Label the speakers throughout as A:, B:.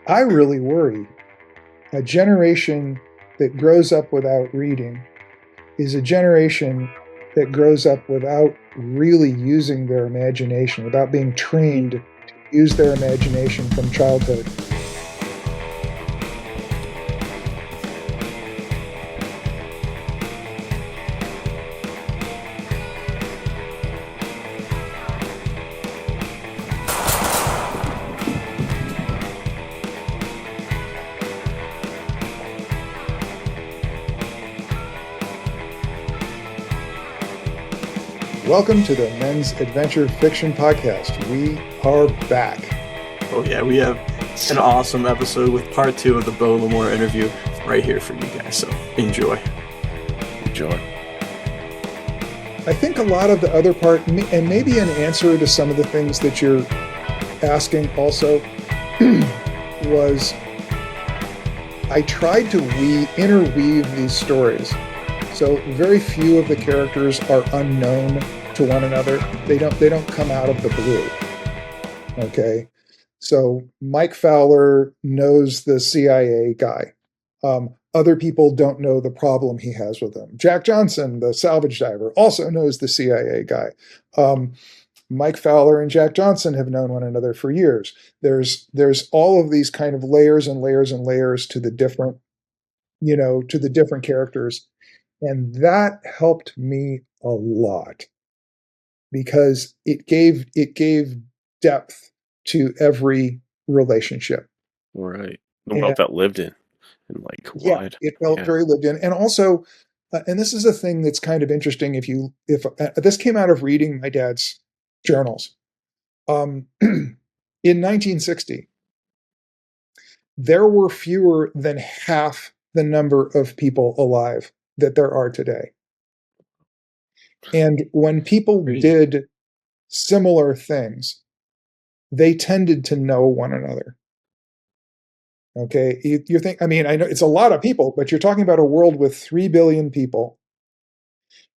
A: I really worry a generation that grows up without reading is a generation that grows up without really using their imagination, without being trained to use their imagination from childhood. Welcome to the Men's Adventure Fiction Podcast. We are back.
B: Oh yeah, we have an awesome episode with part 2 of the Beau L'Amour interview right here for you guys, so enjoy.
A: I think a lot of the other part, and maybe an answer to some of the things that you're asking also, was I tried to interweave these stories. So very few of the characters are unknown to one another. They don't come out of the blue. Okay. So Mike Fowler knows the CIA guy. Other people don't know the problem he has with them. Jack Johnson, the salvage diver, also knows the CIA guy. Mike Fowler and Jack Johnson have known one another for years. There's all of these kind of layers and layers and layers to the different, to the different characters. And that helped me a lot because it gave depth to every relationship.
C: Right. It felt lived in and wide.
A: It felt very lived in. And also, and this is a thing that's kind of interesting. If this came out of reading my dad's journals, in 1960, there were fewer than half the number of people alive that there are today. And when people did similar things, they tended to know one another. Okay. You think, I know it's a lot of people, but you're talking about a world with 3 billion people.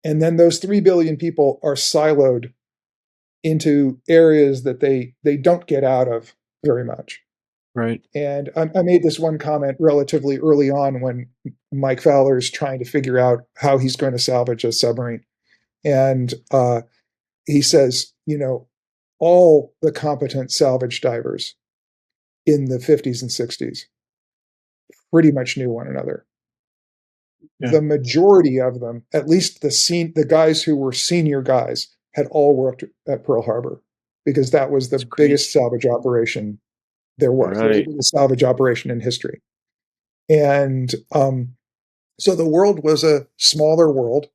A: And then those 3 billion people are siloed into areas that they don't get out of very much.
B: Right.
A: And I made this one comment relatively early on when Mike Fowler is trying to figure out how he's going to salvage a submarine. And he says, all the competent salvage divers in the 50s and 60s pretty much knew one another. Yeah. The majority of them, at least the guys who were senior guys, had all worked at Pearl Harbor because that was the biggest salvage operation there was. Right. It was a salvage operation in history. And so the world was a smaller world.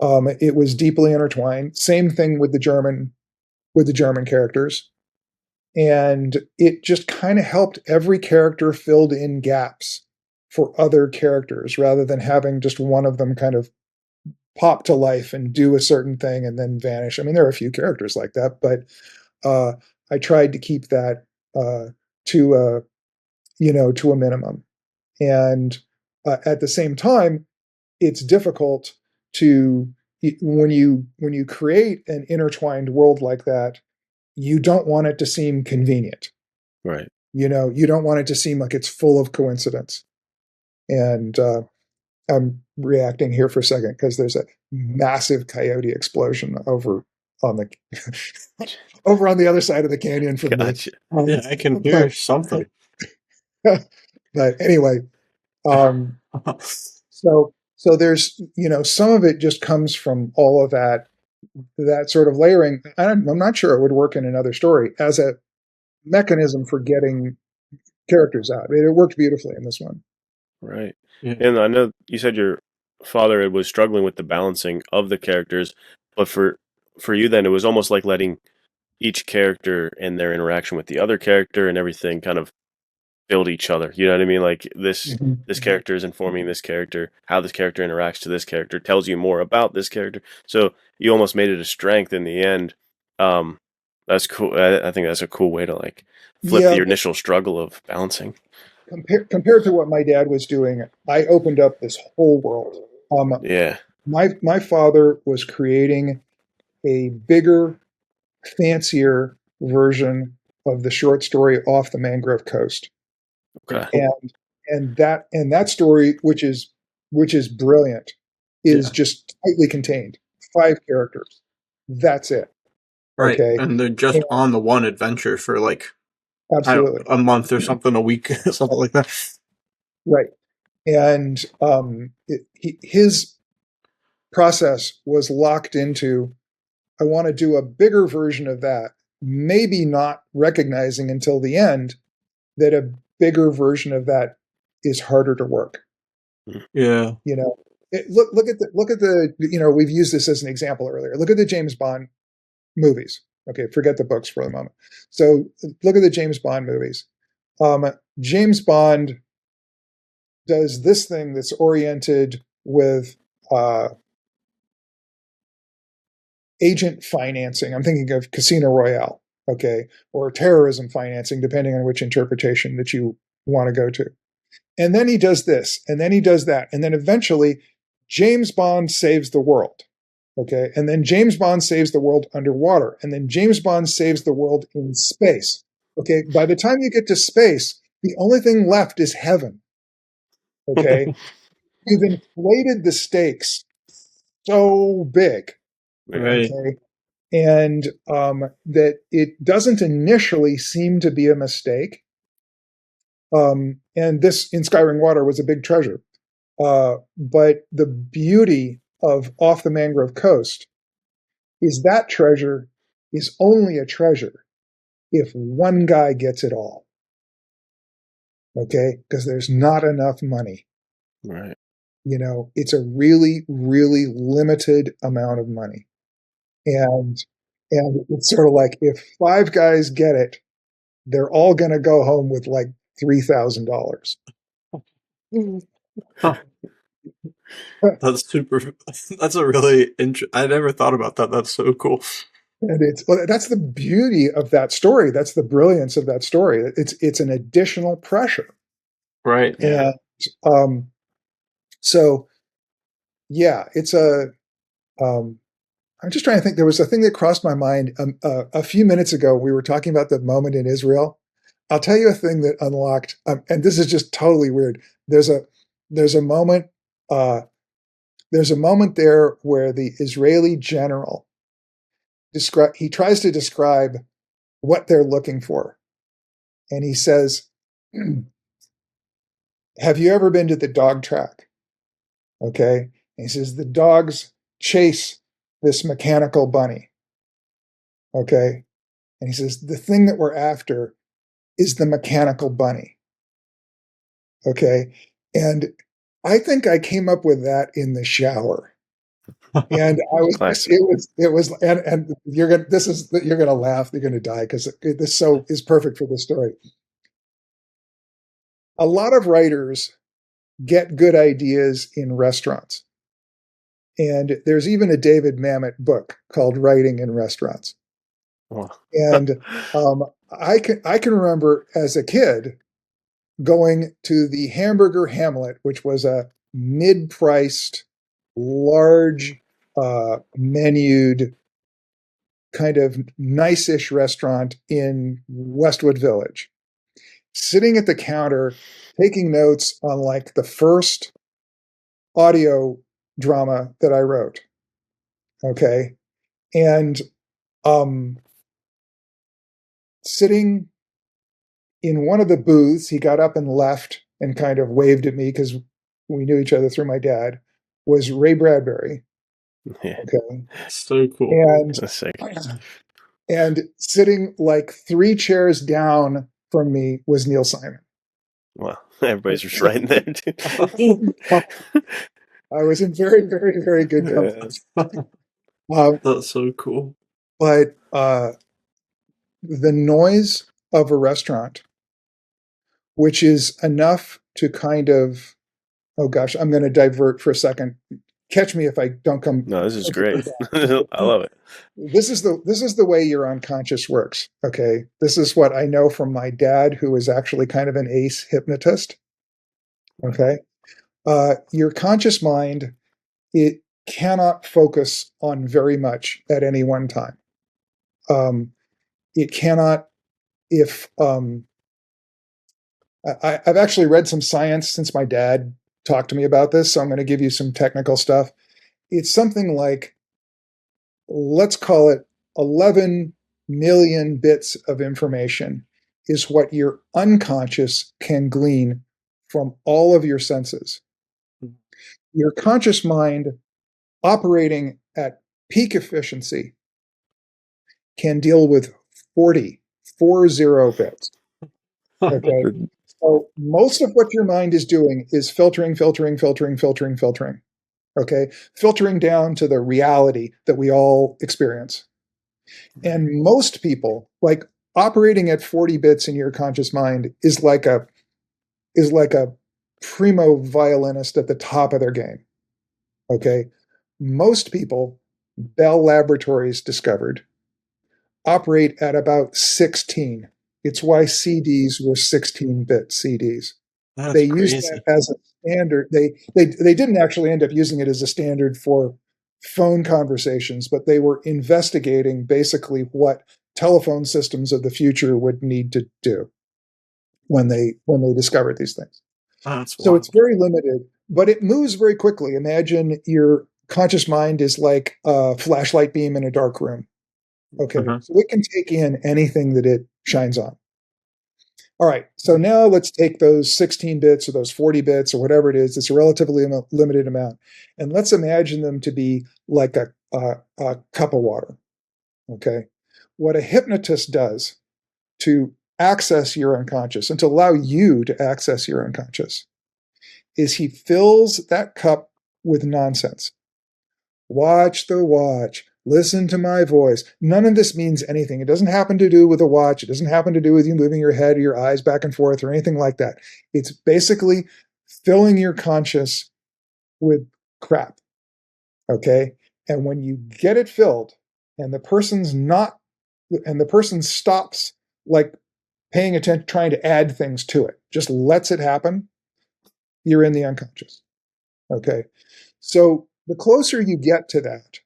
A: It was deeply intertwined. Same thing with the German characters. And it just kind of helped every character filled in gaps for other characters rather than having just one of them kind of pop to life and do a certain thing and then vanish. There are a few characters like that, but I tried to keep that to a minimum. And at the same time, it's difficult to, when you create an intertwined world like that, you don't want it to seem convenient.
C: Right.
A: You don't want it to seem like it's full of coincidence. And I'm reacting here for a second because there's a massive coyote explosion over on the other side of the canyon from
C: gotcha.
B: Yeah, I can hear something.
A: But anyway, so there's, some of it just comes from all of that sort of layering. I'm not sure it would work in another story as a mechanism for getting characters out. It worked beautifully in this one.
C: Right. Yeah. And I know you said your father was struggling with the balancing of the characters, but for you then it was almost like letting each character and their interaction with the other character and everything kind of build each other. You know what I mean? Like this character is informing this character, how this character interacts to this character tells you more about this character. So you almost made it a strength in the end. That's cool. I think that's a cool way to flip the initial struggle of balancing.
A: Compared to what my dad was doing, I opened up this whole world. My father was creating a bigger, fancier version of the short story Off the Mangrove Coast.
C: Okay.
A: And that story, which is brilliant, is just tightly contained. 5 characters. That's it.
B: Right.
A: Okay.
B: And they're just on the one adventure for like
A: Absolutely.
B: a month or something, a week, something like that.
A: Right. And his process was locked into, I want to do a bigger version of that, maybe not recognizing until the end that a bigger version of that is harder to work.
B: Yeah.
A: You know, look at the, you know, we've used this as an example earlier. Look at the James Bond movies. Okay, forget the books for the moment. So look at the James Bond movies. James Bond does this thing that's oriented with agent financing. I'm thinking of Casino Royale, okay, or terrorism financing, depending on which interpretation that you want to go to. And then he does this, and then he does that, and then eventually James Bond saves the world, okay, and then James Bond saves the world underwater, and then James Bond saves the world in space, okay. By the time you get to space, the only thing left is heaven, okay. You've inflated the stakes so big,
B: Right.
A: okay, and that it doesn't initially seem to be a mistake. And this in Skyring Water was a big treasure. But the beauty of Off the Mangrove Coast is that treasure is only a treasure if one guy gets it all. Okay? Because there's not enough money.
C: Right.
A: You know, it's a really, really limited amount of money. And it's sort of like if 5 guys get it, they're all going to go home with like $3,000.
B: Huh. That's super. That's a really I never thought about that. That's so cool.
A: And that's the beauty of that story. That's the brilliance of that story. It's an additional pressure.
B: Right.
A: And so yeah, it's I'm just trying to think. There was a thing that crossed my mind a few minutes ago. We were talking about the moment in Israel. I'll tell you a thing that unlocked, and this is just totally weird. There's a moment. There's a moment there where the Israeli general he tries to describe what they're looking for, and he says, "Have you ever been to the dog track?" Okay, and he says the dogs chase this mechanical bunny. Okay, and he says the thing that we're after is the mechanical bunny. Okay, and I think I came up with that in the shower. And I was,
C: Classic.
A: it was, and you're gonna laugh, you're gonna die because this is perfect for this story. A lot of writers get good ideas in restaurants, and there's even a David Mamet book called Writing in Restaurants.
C: Wow.
A: And I can remember as a kid going to the Hamburger Hamlet, which was a mid-priced, large, menued, kind of nice-ish restaurant in Westwood Village, sitting at the counter, taking notes on like the first audio drama that I wrote. Okay. And sitting in one of the booths, he got up and left and kind of waved at me because we knew each other through my dad, was Ray Bradbury.
C: Yeah.
A: Okay.
B: So cool.
A: And sitting like 3 chairs down from me was Neil Simon.
C: Wow. Everybody's just right in there, too.
A: I was in very, very, very good company.
B: That's so cool.
A: But the noise of a restaurant, which is enough to kind of, oh gosh, I'm going to divert for a second. Catch me if I don't come.
C: No, this is great. I love it.
A: This is the way your unconscious works. Okay, this is what I know from my dad, who is actually kind of an ace hypnotist. Okay, your conscious mind, it cannot focus on very much at any one time. It cannot if I've actually read some science since my dad talked to me about this, so I'm going to give you some technical stuff. It's something like, let's call it 11 million bits of information is what your unconscious can glean from all of your senses. Your conscious mind operating at peak efficiency can deal with 40 bits. Okay. So most of what your mind is doing is filtering. Okay. Filtering down to the reality that we all experience. And most people, like, operating at 40 bits in your conscious mind is like a primo violinist at the top of their game. Okay. Most people, Bell Laboratories discovered, operate at about 16. It's why CDs were 16-bit CDs.
B: That's
A: They
B: crazy.
A: used that as a standard. They didn't actually end up using it as a standard for phone conversations, but they were investigating basically what telephone systems of the future would need to do when they discovered these things.
B: That's
A: So
B: wild.
A: it's very limited, but it moves very quickly. Imagine your conscious mind is like a flashlight beam in a dark room. Okay, so it can take in anything that it shines on. All right, so now let's take those 16 bits or those 40 bits or whatever it is. It's a relatively limited amount. And let's imagine them to be like a cup of water. Okay, what a hypnotist does to access your unconscious and to allow you to access your unconscious is he fills that cup with nonsense. Watch the watch. Listen to my voice. None of this means anything. It doesn't happen to do with a watch. It doesn't happen to do with you moving your head or your eyes back and forth or anything like that. It's basically filling your conscious with crap. Okay? And when you get it filled and the person stops, like, paying attention, trying to add things to it, just lets it happen, you're in the unconscious. Okay? So the closer you get to that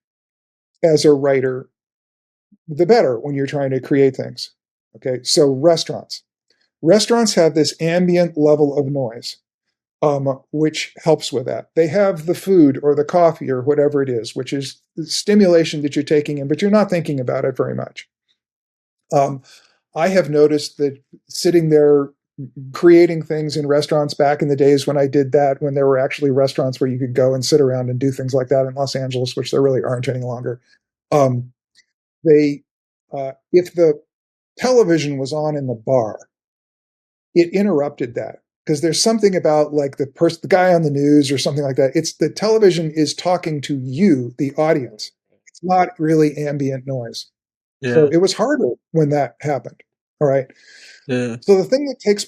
A: as a writer, the better when you're trying to create things. Okay, so restaurants have this ambient level of noise, which helps with that. They have the food or the coffee or whatever it is, which is the stimulation that you're taking in, but you're not thinking about it very much. I have noticed that sitting there creating things in restaurants back in the days when I did that, when there were actually restaurants where you could go and sit around and do things like that in Los Angeles, which there really aren't any longer. If the television was on in the bar, it interrupted that because there's something about, like, the guy on the news or something like that. It's the television is talking to you, the audience. It's not really ambient noise.
B: Yeah.
A: So it was harder when that happened. All right.
B: Yeah.
A: So the thing that takes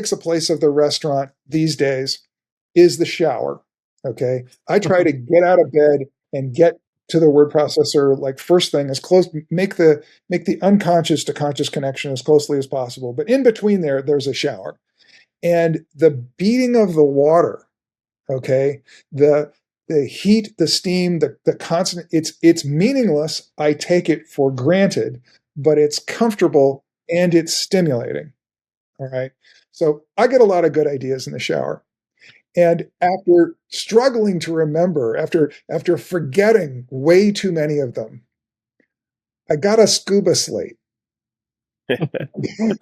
A: the place of the restaurant these days is the shower. Okay. I try to get out of bed and get to the word processor, like, first thing, as close, make the unconscious to conscious connection as closely as possible. But in between there's a shower. And the beating of the water, okay, the heat, the steam, the constant, it's meaningless. I take it for granted, but it's comfortable and it's stimulating. All right. So I get a lot of good ideas in the shower. And after struggling to remember, after forgetting way too many of them, I got a scuba slate.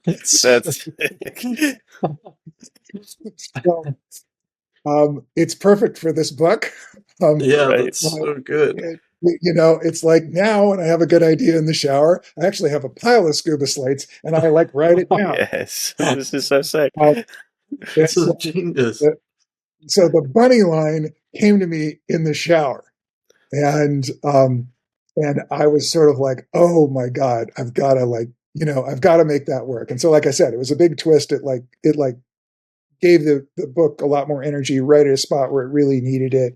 C: That's
A: So, it's perfect for this book.
B: Yeah,
C: right.
B: that's so good.
A: It's like, now when I have a good idea in the shower, I actually have a pile of scuba slates and I, like, write it down.
C: Yes, this is so sick.
B: This is genius.
A: So the bunny line came to me in the shower, and I was sort of like, oh my God, I've got to make that work. And so, like I said, it was a big twist. It gave the book a lot more energy right at a spot where it really needed it.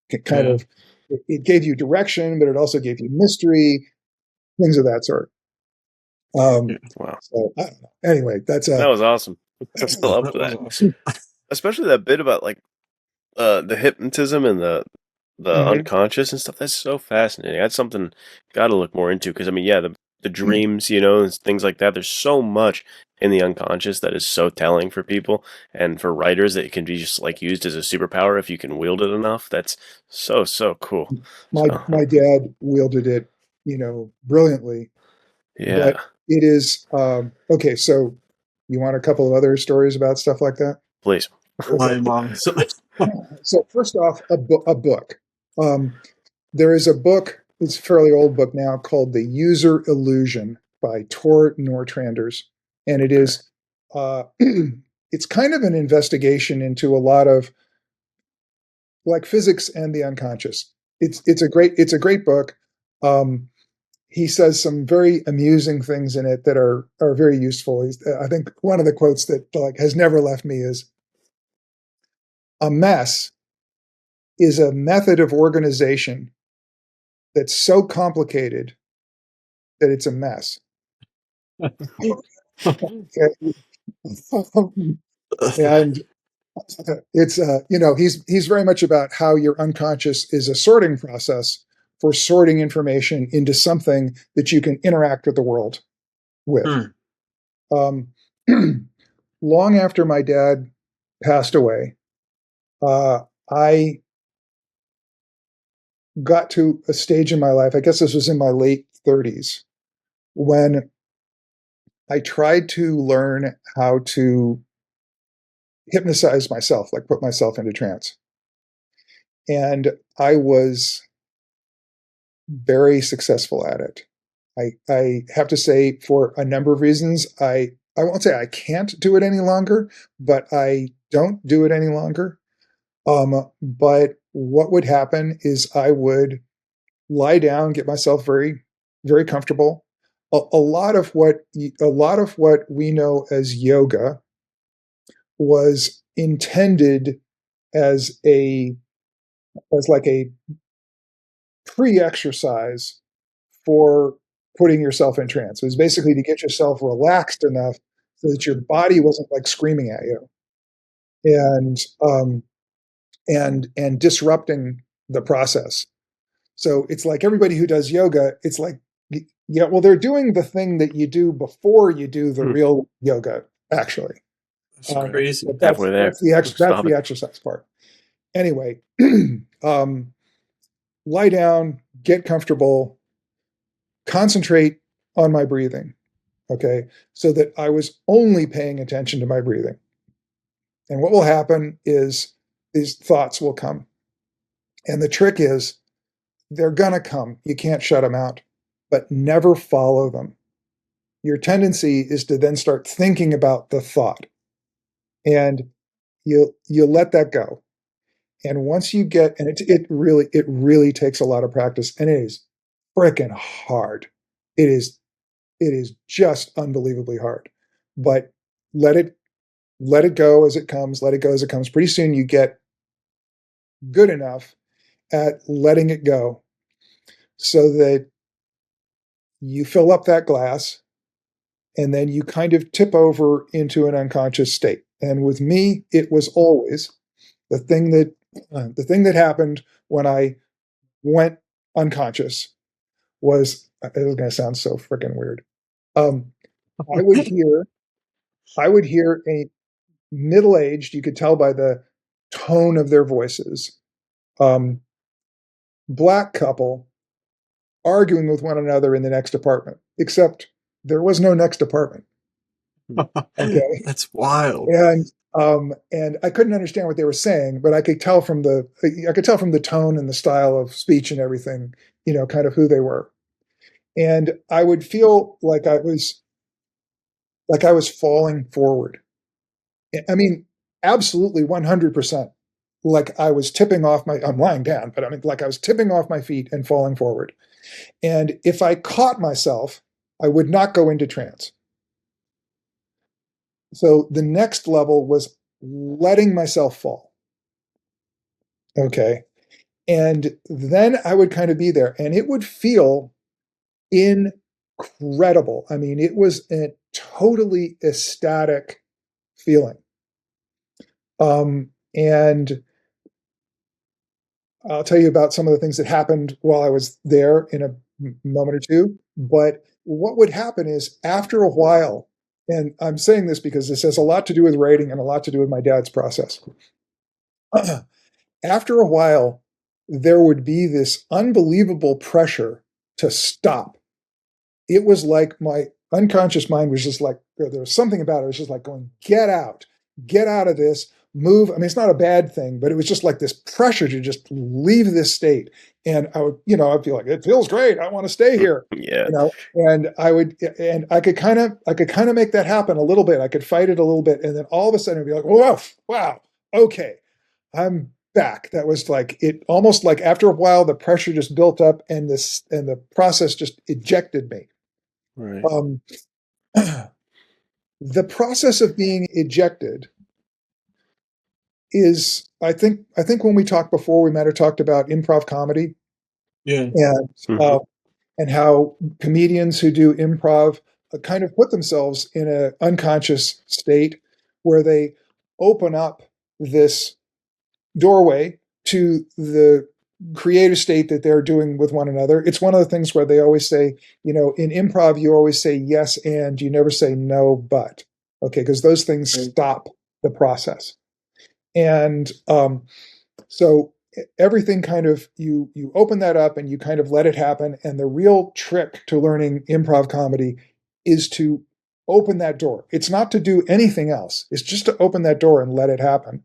A: It gave you direction, but it also gave you mystery, things of that sort.
C: Wow.
A: So I don't know. Anyway, that
C: was awesome. I loved that.
B: Awesome.
C: Especially that bit about, like, the hypnotism and the
A: Mhm.
C: unconscious and stuff. That's so fascinating. That's something got to look more into, because, I mean, yeah, the dreams, and things like that. There's so much in the unconscious that is so telling for people and for writers that it can be just like used as a superpower if you can wield it enough. That's so cool.
A: My dad wielded it, brilliantly. But
C: Yeah.
A: it is okay. So, you want a couple of other stories about stuff like that?
C: Please.
B: My mom.
A: So first off, a book. There is a book. It's a fairly old book now called "The User Illusion" by Tor Nortranders, and it is it's kind of an investigation into a lot of like physics and the unconscious. It's a great book. He says some very amusing things in it that are very useful. I think one of the quotes that like has never left me is, "A mess is a method of organization that's so complicated that it's a mess." And it's he's very much about how your unconscious is a sorting process for sorting information into something that you can interact with the world with. Um, long after my dad passed away, I got to a stage in my life, I guess this was in my late 30s, when I tried to learn how to hypnotize myself, like put myself into trance. And I was very successful at it. I have to say, for a number of reasons, I won't say I can't do it any longer, but I don't do it any longer. But what would happen is I would lie down, get myself very, very comfortable. A lot of what we know as yoga was intended as like a pre-exercise for putting yourself in trance. It was basically to get yourself relaxed enough so that your body wasn't like screaming at you and and disrupting the process. So it's like everybody who does yoga, it's like, yeah, well, they're doing the thing that you do before you do the real yoga, actually.
B: That's crazy.
A: But
C: Halfway there.
A: that's the exercise part. Anyway, lie down, get comfortable, concentrate on my breathing. Okay. So that I was only paying attention to my breathing. And what will happen is these thoughts will come. And the trick is they're going to come. You can't shut them out, but never follow them. Your tendency is to then start thinking about the thought, and you let that go. And once you get, and it really takes a lot of practice, and it is freaking hard. It is just unbelievably hard. But let it go as it comes. Let it go as it comes. Pretty soon you get good enough at letting it go so that you fill up that glass and then you kind of tip over into an unconscious state. And with me, it was always the thing that happened when I went unconscious was, it was going to sound so freaking weird. I would hear a middle-aged, you could tell by the tone of their voices, black couple arguing with one another in the next apartment, except there was no next apartment. Okay.
B: That's wild.
A: And I couldn't understand what they were saying, but I could tell from the tone and the style of speech and everything, kind of who they were. And I would feel like I was falling forward. I mean, absolutely 100%. Like I was I'm lying down, but I mean, like I was tipping off my feet and falling forward. And if I caught myself, I would not go into trance. So the next level was letting myself fall. Okay. And then I would kind of be there and it would feel incredible. I mean, it was a totally ecstatic feeling. And I'll tell you about some of the things that happened while I was there in a moment or two. But what would happen is after a while, and I'm saying this because this has a lot to do with writing and a lot to do with my dad's process. After a while, there would be this unbelievable pressure to stop. It was like my unconscious mind was just like, there was something about it. It was just like going, get out of this, move. I mean, it's not a bad thing, but it was just like this pressure to just leave this state. And I would, I'd feel like, it feels great. I want to stay here.
C: Yeah.
A: And I could kind of make that happen a little bit. I could fight it a little bit. And then all of a sudden it'd be like, whoa, wow, okay, I'm back. That was like, it almost like after a while, the pressure just built up and the process just ejected me.
C: Right.
A: The process of being ejected is, I think when we talked before, we might have talked about improv comedy.
B: Yeah.
A: And how comedians who do improv kind of put themselves in an unconscious state where they open up this doorway to the creative state that they're doing with one another. It's one of the things where they always say, in improv, you always say yes and, you never say no but. Okay, because those things stop the process. And so everything kind of, you open that up and you kind of let it happen. And the real trick to learning improv comedy is to open that door. It's not to do anything else. It's just to open that door and let it happen.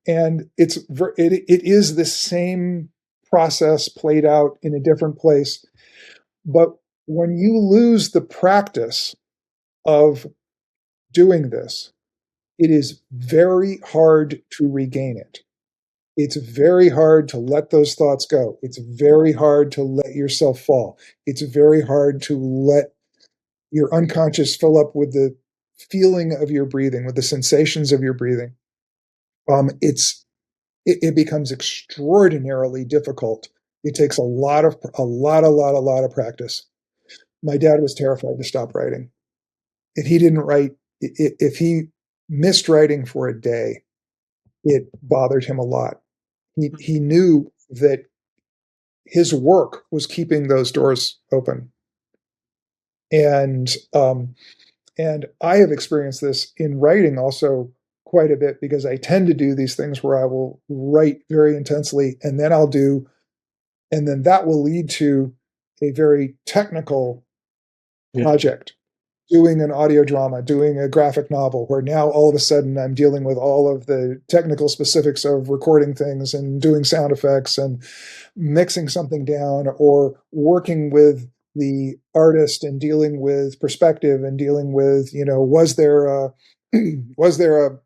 A: And it is the same process played out in a different place. But when you lose the practice of doing this, it is very hard to regain it. It's very hard to let those thoughts go. It's very hard to let yourself fall. It's very hard to let your unconscious fill up with the feeling of your breathing, with the sensations of your breathing. It becomes extraordinarily difficult. It takes a lot of practice. My dad was terrified to stop writing. If he didn't write, if he missed writing for a day, it bothered him a lot. He knew that his work was keeping those doors open. And I have experienced this in writing also quite a bit, because I tend to do these things where I will write very intensely, and then that will lead to a very technical project, doing an audio drama, doing a graphic novel, where now all of a sudden I'm dealing with all of the technical specifics of recording things and doing sound effects and mixing something down, or working with the artist and dealing with perspective and dealing with, was there a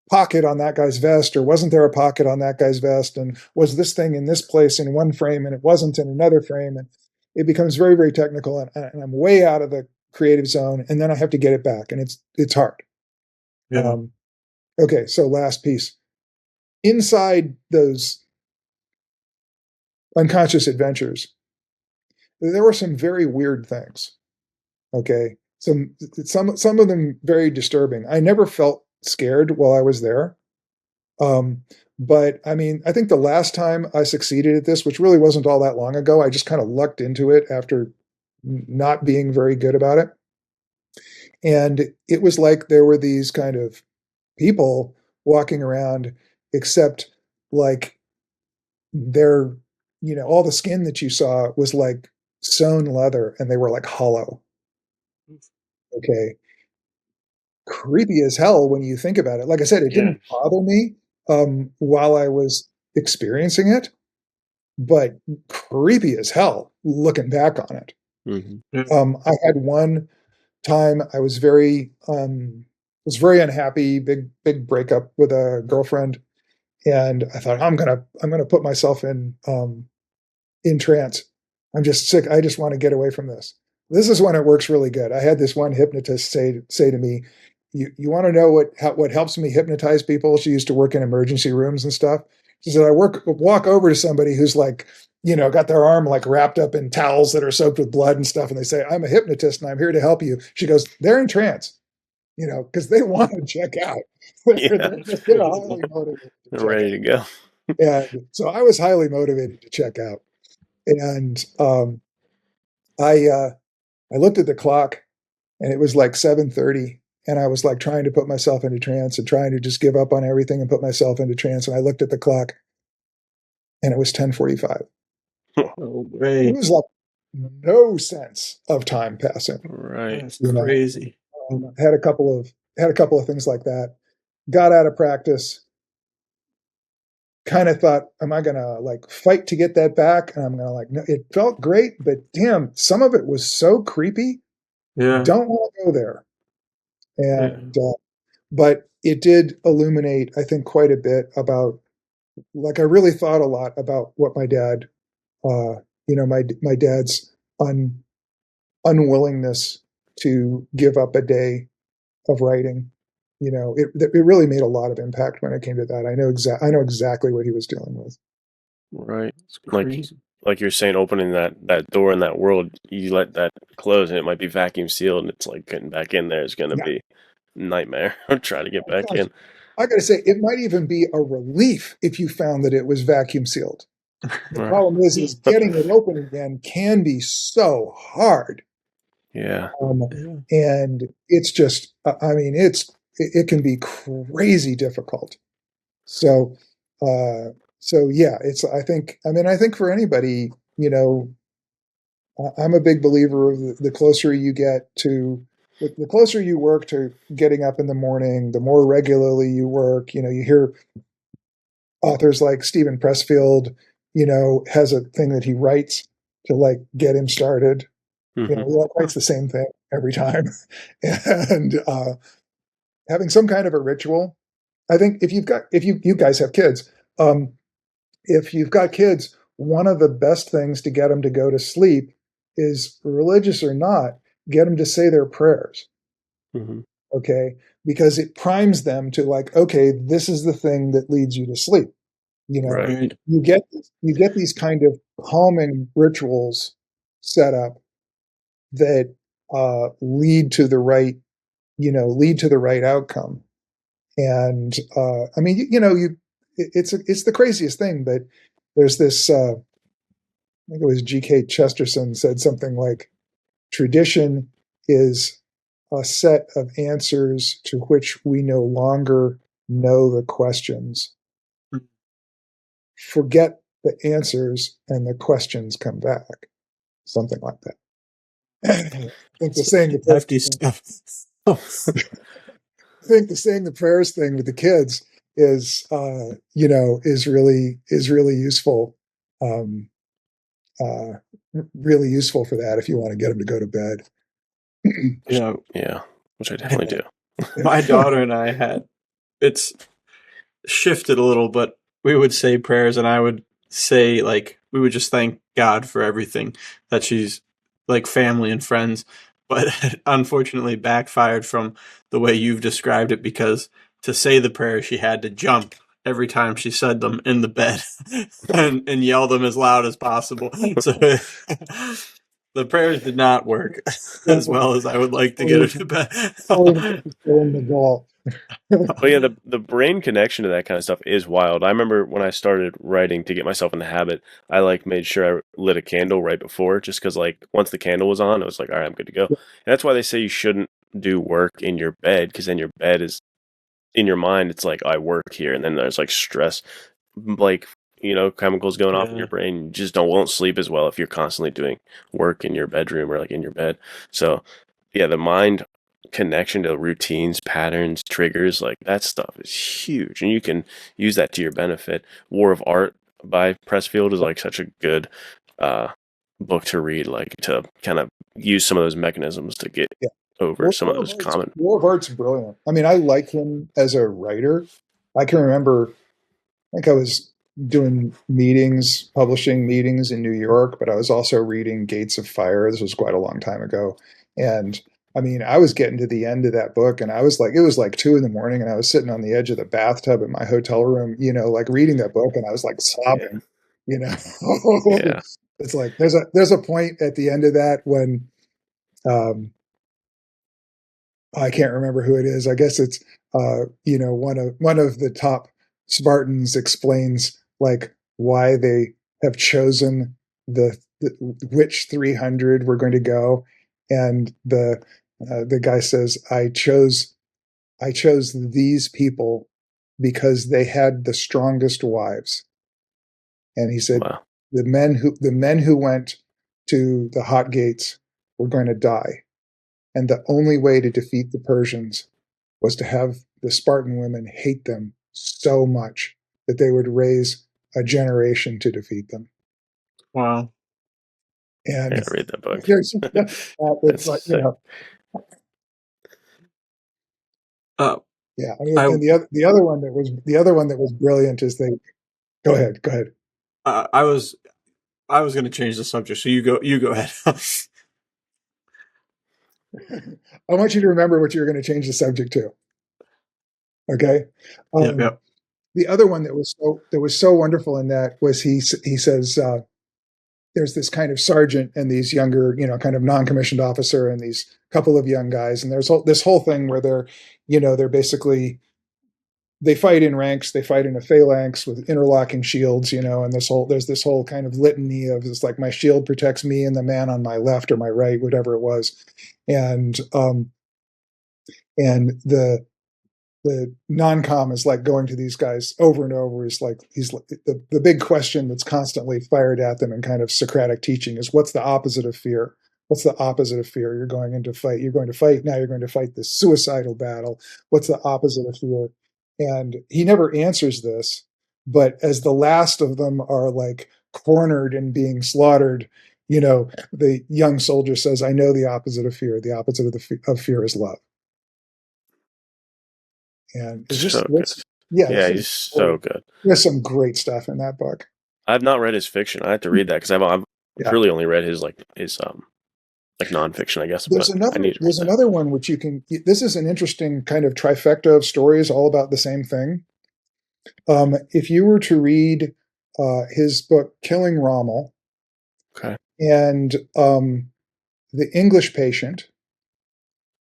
A: pocket on that guy's vest, or wasn't there a pocket on that guy's vest, and was this thing in this place in one frame and it wasn't in another frame, and it becomes very, very technical, and I'm way out of the creative zone, and then I have to get it back, and it's hard. Okay, so last piece. Inside those unconscious adventures, there were some very weird things. Okay, some of them very disturbing. I never felt scared while I was there. But I mean, I think the last time I succeeded at this, which really wasn't all that long ago, I just kind of lucked into it after not being very good about it. And it was like there were these kind of people walking around, except like they're, all the skin that you saw was like sewn leather, and they were like hollow. Okay. Creepy as hell when you think about it. Like I said, it didn't bother me while I was experiencing it, but creepy as hell looking back on it. I had one time I was very unhappy, big breakup with a girlfriend, and I thought, I'm gonna put myself in trance. I'm just sick. I just want to get away from this. This is when it works really good. I had this one hypnotist say to me, you want to know what helps me hypnotize people? She used to work in emergency rooms and stuff. She said, I walk over to somebody who's like, got their arm like wrapped up in towels that are soaked with blood and stuff. And they say, I'm a hypnotist and I'm here to help you. She goes, they're in trance, because they want to check out. They're highly motivated.
C: They're ready to go.
A: And so I was highly motivated to check out. And I looked at the clock and it was like 7:30, and I was like trying to put myself into trance and trying to just give up on everything and put myself into trance. And I looked at the clock and it was 10:45.
B: Oh,
A: It
B: great.
A: was like no sense of time passing.
C: Right.
B: That's crazy.
A: Had a couple of things like that. Got out of practice. Kind of thought, am I going to like fight to get that back? And I'm going to like, no, it felt great, but damn, some of it was so creepy.
B: Yeah.
A: Don't want to go there. And,
B: Yeah.
A: but it did illuminate, I think, quite a bit about, like, I really thought a lot about what my dad, my dad's unwillingness to give up a day of writing. It really made a lot of impact when it came to that. I know exactly what he was dealing with.
C: Right.
B: It's crazy.
C: Like you're saying, opening that door in that world, you let that close, and it might be vacuum sealed, and it's like getting back in there is going to be a nightmare. Try to get back in.
A: I got to say, it might even be a relief if you found that it was vacuum sealed. The problem is getting it open again can be so hard.
C: Yeah.
A: And it's just, it can be crazy difficult. So yeah, I think for anybody, I'm a big believer of the closer you get to, the closer you work to getting up in the morning, the more regularly you work. You hear authors like Stephen Pressfield, has a thing that he writes to like get him started.
C: Mm-hmm.
A: He like writes the same thing every time, and having some kind of a ritual. I think if you guys have kids, if you've got kids, one of the best things to get them to go to sleep is, religious or not, get them to say their prayers.
C: Mm-hmm.
A: Okay, because it primes them to like, okay, this is the thing that leads you to sleep.
C: Right.
A: You get these kind of calming rituals set up that lead to the right outcome. And it's the craziest thing, but there's this, I think it was G.K. Chesterton said something like, tradition is a set of answers to which we no longer know the questions. Forget the answers and the questions come back. Something like that. I think the saying
B: hefty stuff.
A: I think the saying the prayers thing with the kids is really useful. Really useful for that if you want to get them to go to bed.
C: Yeah, which I definitely do.
B: My daughter and I it's shifted a little, but we would say prayers, and I would say, like, we would just thank God for everything, that she's like family and friends. But it unfortunately backfired from the way you've described it, because to say the prayer, she had to jump every time she said them in the bed and yell them as loud as possible. So the prayers did not work as well as I would like to get her to bed.
C: But yeah, the brain connection to that kind of stuff is wild. I remember when I started writing, to get myself in the habit, I like made sure I lit a candle right before, just because like once the candle was on, it was like, all right, I'm good to go. And that's why they say you shouldn't do work in your bed, because then your bed is in your mind. It's like, I work here, and then there's like stress, like chemicals going off in your brain. You just won't sleep as well if you're constantly doing work in your bedroom or like in your bed. So yeah, the mind connection to routines, patterns, triggers, like that stuff is huge, and you can use that to your benefit. War of Art by Pressfield is like such a good book to read, like to kind of use some of those mechanisms to get over some of those common.
A: War of Art's brilliant. I mean, I like him as a writer. I can remember, I think I was doing publishing meetings in New York, but I was also reading Gates of Fire. This was quite a long time ago. And I mean, I was getting to the end of that book, and it was like 2 a.m, and I was sitting on the edge of the bathtub in my hotel room, like reading that book, and I was like sobbing,
C: Yeah.
A: It's like, there's a point at the end of that when, I can't remember who it is. I guess it's, one of the top Spartans explains like why they have chosen the which 300 were going to go, and the guy says, I chose these people because they had the strongest wives. And he said,
C: Wow.
A: the men who went to the hot gates were going to die. And the only way to defeat the Persians was to have the Spartan women hate them so much that they would raise a generation to defeat them.
B: Wow.
A: And
C: I gotta read that book.
A: there's it's like, you know, yeah. And the other one that was brilliant is they. Go ahead.
B: I was going to change the subject, so you go ahead.
A: I want you to remember what you're going to change the subject to. Okay.
B: Yep.
A: The other one that was so wonderful in that was he says there's this kind of sergeant and these younger, you know, kind of non-commissioned officer and these couple of young guys, and there's this whole thing where they're basically, they fight in ranks, they fight in a phalanx with interlocking shields, you know, and there's this whole kind of litany of, it's like, my shield protects me and the man on my left or my right, whatever it was. And the non-com is like going to these guys over and over. He's like the big question that's constantly fired at them in kind of Socratic teaching is, what's the opposite of fear? What's the opposite of fear? You're going to fight. Now you're going to fight this suicidal battle. What's the opposite of fear? And he never answers this, but as the last of them are like cornered and being slaughtered, you know, the young soldier says, I know the opposite of fear. The opposite of fear is love. And it's just,
C: so good.
A: Yeah,
C: he's so good.
A: There's some great stuff in that book.
C: I've not read his fiction. I have to read that because I've really only read his nonfiction, I guess.
A: There's another one which you can. This is an interesting kind of trifecta of stories, all about the same thing. If you were to read his book Killing Rommel,
C: okay,
A: and The English Patient,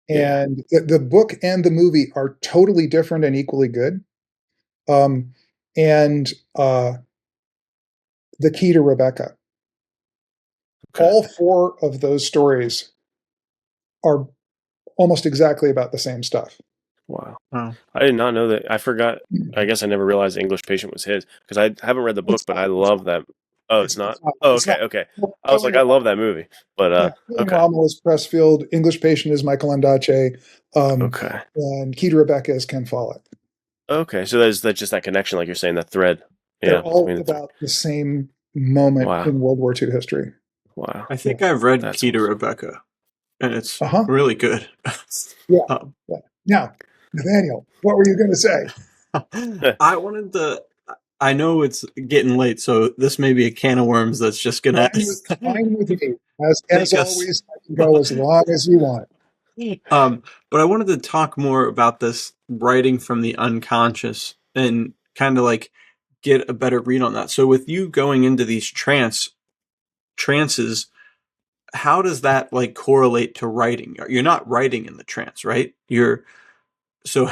A: and the book and the movie are totally different and equally good. And The Key to Rebecca. Okay. All four of those stories are almost exactly about the same stuff.
C: Wow. I did not know that. I forgot. I guess I never realized The English Patient was his, because I haven't read the book, but I love that. Oh, it's not? Oh, okay. I was like, I love that movie. But okay.
A: Rommel is Pressfield, English Patient is Michael Ondaatje,
C: okay,
A: and Key to Rebecca is Ken Follett.
C: Okay, so that's just that connection, like you're saying, that thread.
A: They're all about the same moment in World War II history.
C: Wow.
B: I think I've read Key to Rebecca, and it's really good.
A: Yeah. Now, Nathaniel, what were you going to say?
B: I wanted to. I know it's getting late, so this may be a can of worms that's just going to.
A: Fine with me. As always, I can go as long as you want.
B: But I wanted to talk more about this writing from the unconscious and kind of like get a better read on that. So with you going into these trances, how does that like correlate to writing? You're not writing in the trance, right? So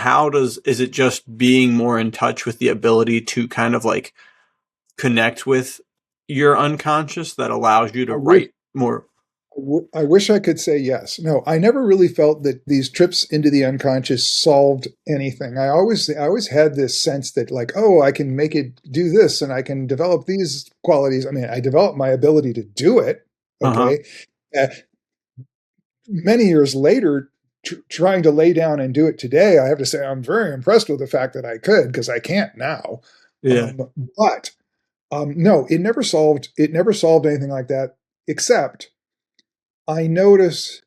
B: is it just being more in touch with the ability to kind of like connect with your unconscious that allows you to write more?
A: I wish I could say yes. No, I never really felt that these trips into the unconscious solved anything. I always had this sense that like, oh, I can make it do this and I can develop these qualities. I mean, I developed my ability to do it. Okay. Many years later, trying to lay down and do it today, I have to say I'm very impressed with the fact that I could, because I can't now.
B: Yeah.
A: But no, it never solved anything like that, except I notice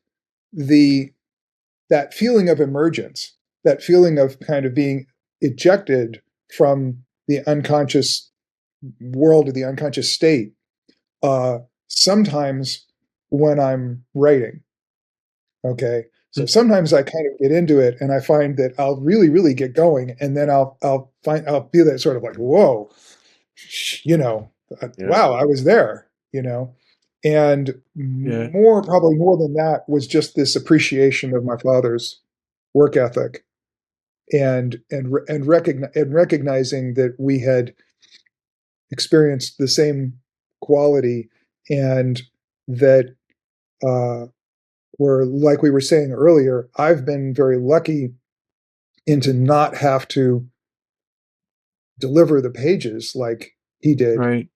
A: that feeling of emergence, that feeling of kind of being ejected from the unconscious world or the unconscious state, sometimes when I'm writing. Okay. So sometimes I kind of get into it and I find that I'll really, really get going. And then I'll feel that sort of like, whoa, wow, I was there, and probably more than that was just this appreciation of my father's work ethic and recognizing that we had experienced the same quality and that were, like we were saying earlier, I've been very lucky into not have to deliver the pages like he did,
B: Right.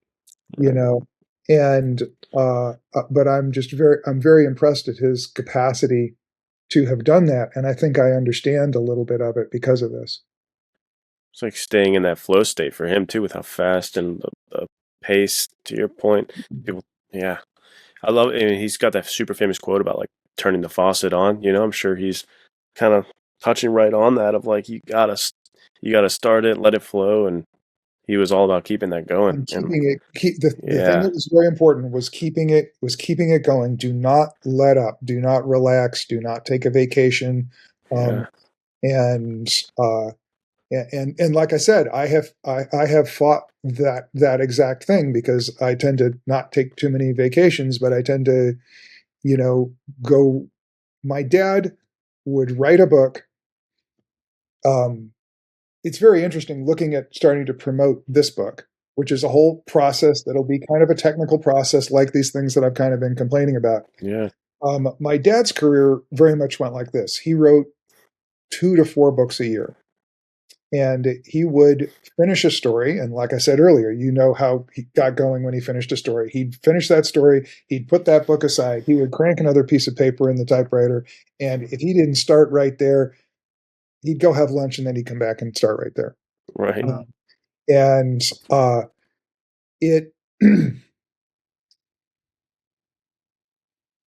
A: you know. And but I'm very impressed at his capacity to have done that, and I think I understand a little bit of it because of this.
C: It's like staying in that flow state for him too, with how fast and the pace. To your point, people, yeah, I love. I mean, he's got that super famous quote about like turning the faucet on. You know, I'm sure he's kind of touching right on that of like you gotta start it, let it flow, and he was all about keeping that going.
A: And
C: And
A: keeping it, the thing
C: yeah,
A: that was very important was keeping it going. Do not let up. Do not relax. Do not take a vacation.
C: yeah,
A: Um, and and like I said, I have fought that exact thing, because I tend to not take too many vacations, but I tend to, you know, go. My dad would write a book. Um, it's very interesting looking at starting to promote this book, which is a whole process that'll be kind of a technical process, like these things that I've kind of been complaining about.
C: yeah.
A: My dad's career very much went like this. He wrote 2 to 4 books a year, and he would finish a story. And like I said earlier, you know how he got going when he finished a story. He'd finish that story, he'd put that book aside, he would crank another piece of paper in the typewriter, and if he didn't start right there, he'd go have lunch, and then he'd come back and start right there.
C: Right.
A: Um, and it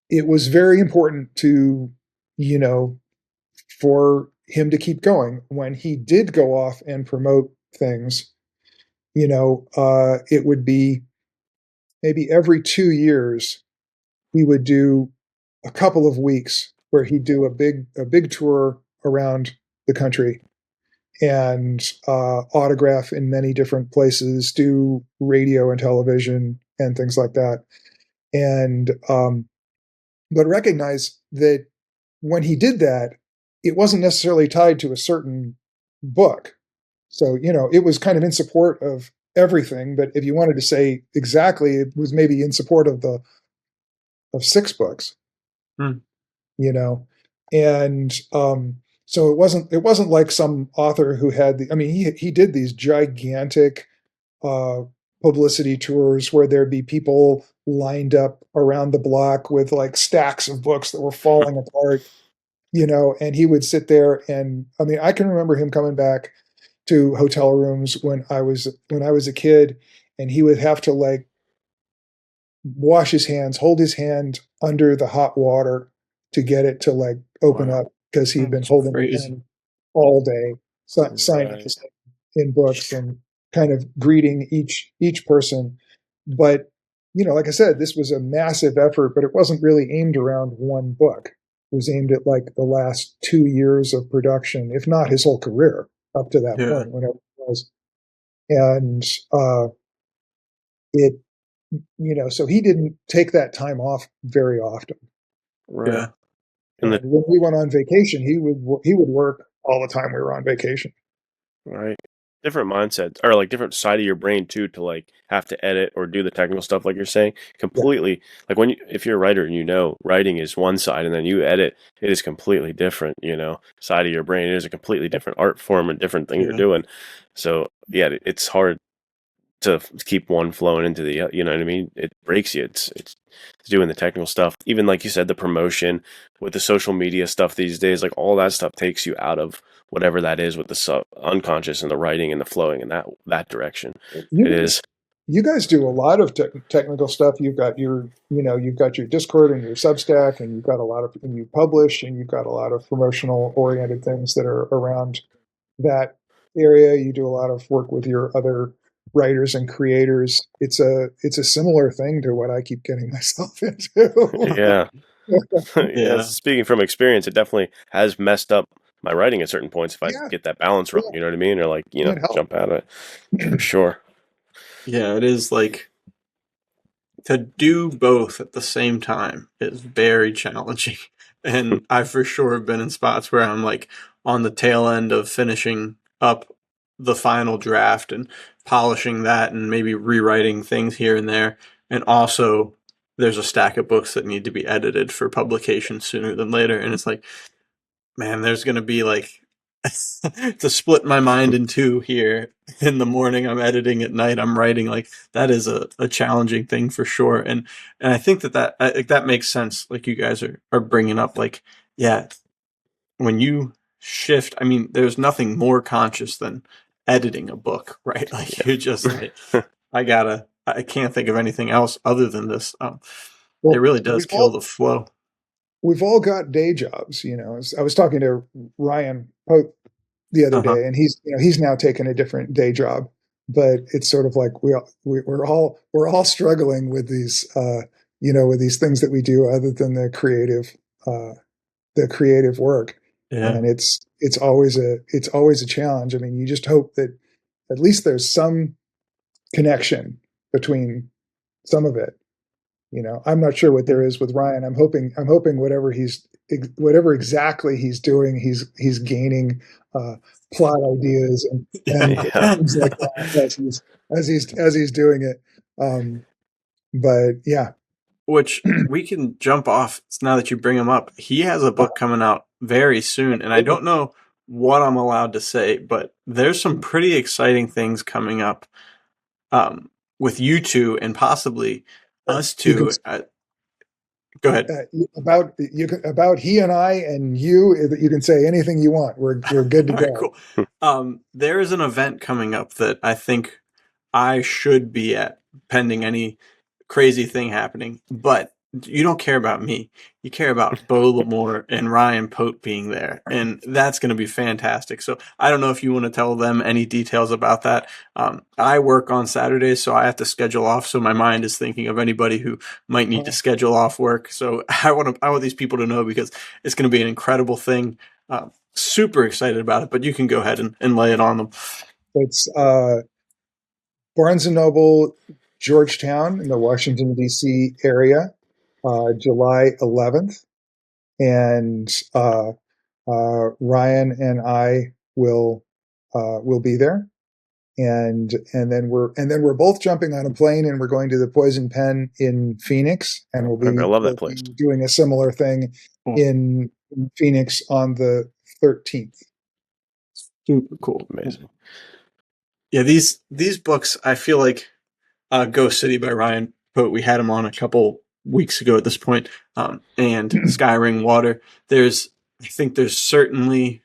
A: it was very important to, you know, for him to keep going. When he did go off and promote things, you know, it would be maybe every 2 years he would do a couple of weeks where he'd do a big tour around the country, and autograph in many different places, do radio and television and things like that. And but recognize that when he did that, it wasn't necessarily tied to a certain book. So, you know, it was kind of in support of everything. But if you wanted to say exactly, it was maybe in support of the of 6 books,
B: Hmm.
A: you know. And so it wasn't like some author who had the, I mean, he did these gigantic uh publicity tours where there'd be people lined up around the block with like stacks of books that were falling apart, you know, and he would sit there. And I mean, I can remember him coming back to hotel rooms when I was a kid, and he would have to like wash his hands, hold his hand under the hot water to get it to like open
C: Wow.
A: up, because he'd been
B: That's
A: holding the
B: crazy.
A: pen all day, signing
C: Right.
A: his name in books and kind of greeting each person. But you know, like I said, this was a massive effort, but it wasn't really aimed around one book. It was aimed at like the last 2 years of production, if not his whole career up to that
B: Yeah.
A: point, whenever it was. And it, you know, so he didn't take that time off very often.
C: Right.
B: Yeah.
C: And
A: And when we went on vacation, he would work all the time we were on vacation.
C: right. Different mindsets, or like different side of your brain too, to like have to edit or do the technical stuff, like you're saying.
A: Yeah,
C: Completely, like when if you're a writer and you know writing is one side, and then you edit, it is completely different. You know, side of your brain. It is a completely different art form and different thing you're
B: Yeah.
C: doing. So yeah, it's hard to keep one flowing into the you know what I mean. It breaks you. It's doing the technical stuff, even like you said, the promotion with the social media stuff these days. Like all that stuff takes you out of whatever that is with the unconscious and the writing and the flowing in that direction. It
A: you
C: is.
A: you guys do a lot of technical stuff. You've got your, you know, you've got your Discord and your Substack, and you've got a lot of, and you publish, and you've got a lot of promotional oriented things that are around that area. You do a lot of work with your other writers and creators. It's a similar thing to what I keep getting myself into.
C: Yeah. Yeah.
B: Yeah.
C: Speaking from experience, it definitely has messed up my writing at certain points if I
A: Yeah,
C: get that balance wrong.
A: yeah,
C: You know what I mean? Or like
A: can't help.
C: jump out of it for sure.
B: Yeah. It is like to do both at the same time is very challenging. And I for sure have been in spots where I'm like on the tail end of finishing up the final draft and polishing that and maybe rewriting things here and there. And also there's a stack of books that need to be edited for publication sooner than later. And it's like, man, there's going to be like, to split my mind in two here. In the morning I'm editing, at night I'm writing. Like, that is a challenging thing for sure. And I think that makes sense. Like you guys are bringing up, like, yeah, when you shift, I mean, there's nothing more conscious than editing a book, right? Like, you just like, I can't think of anything else other than this. It really does kill the flow.
A: We've all got day jobs, you know. I was talking to Ryan Pope the other day, and he's now taken a different day job, but it's sort of like we're all struggling with these with these things that we do other than the creative work.
B: Yeah.
A: And it's always a challenge. I mean, you just hope that at least there's some connection between some of it. You know, I'm not sure what there is with Ryan. I'm hoping whatever exactly he's doing, he's gaining plot ideas and things like that as he's doing it. But yeah,
B: which we can jump off now that you bring him up. He has a book coming out very soon, and I don't know what I'm allowed to say, but there's some pretty exciting things coming up with you two and possibly us too. Go ahead.
A: About he and I and you can say anything you want. We're good to go.
B: Cool. There is an event coming up that I think I should be at, pending any crazy thing happening. But you don't care about me. You care about Beau L'Amour and Ryan Pope being there, and that's going to be fantastic. So I don't know if you want to tell them any details about that. I work on Saturdays, so I have to schedule off. So my mind is thinking of anybody who might need to schedule off work. So I want these people to know, because it's going to be an incredible thing. Super excited about it. But you can go ahead and lay it on them.
A: It's Barnes & Noble, Georgetown in the Washington, D.C. area. July 11th, and Ryan and I will be there, and then we're both jumping on a plane, and we're going to the Poison Pen in Phoenix, and
C: I love that place.
A: Doing a similar thing in Phoenix on the 13th.
B: Super cool,
C: amazing.
B: Yeah, these books, I feel like Ghost City by Ryan Pope. We had him on a couple weeks ago at this point, and Skyring Water. I think there's certainly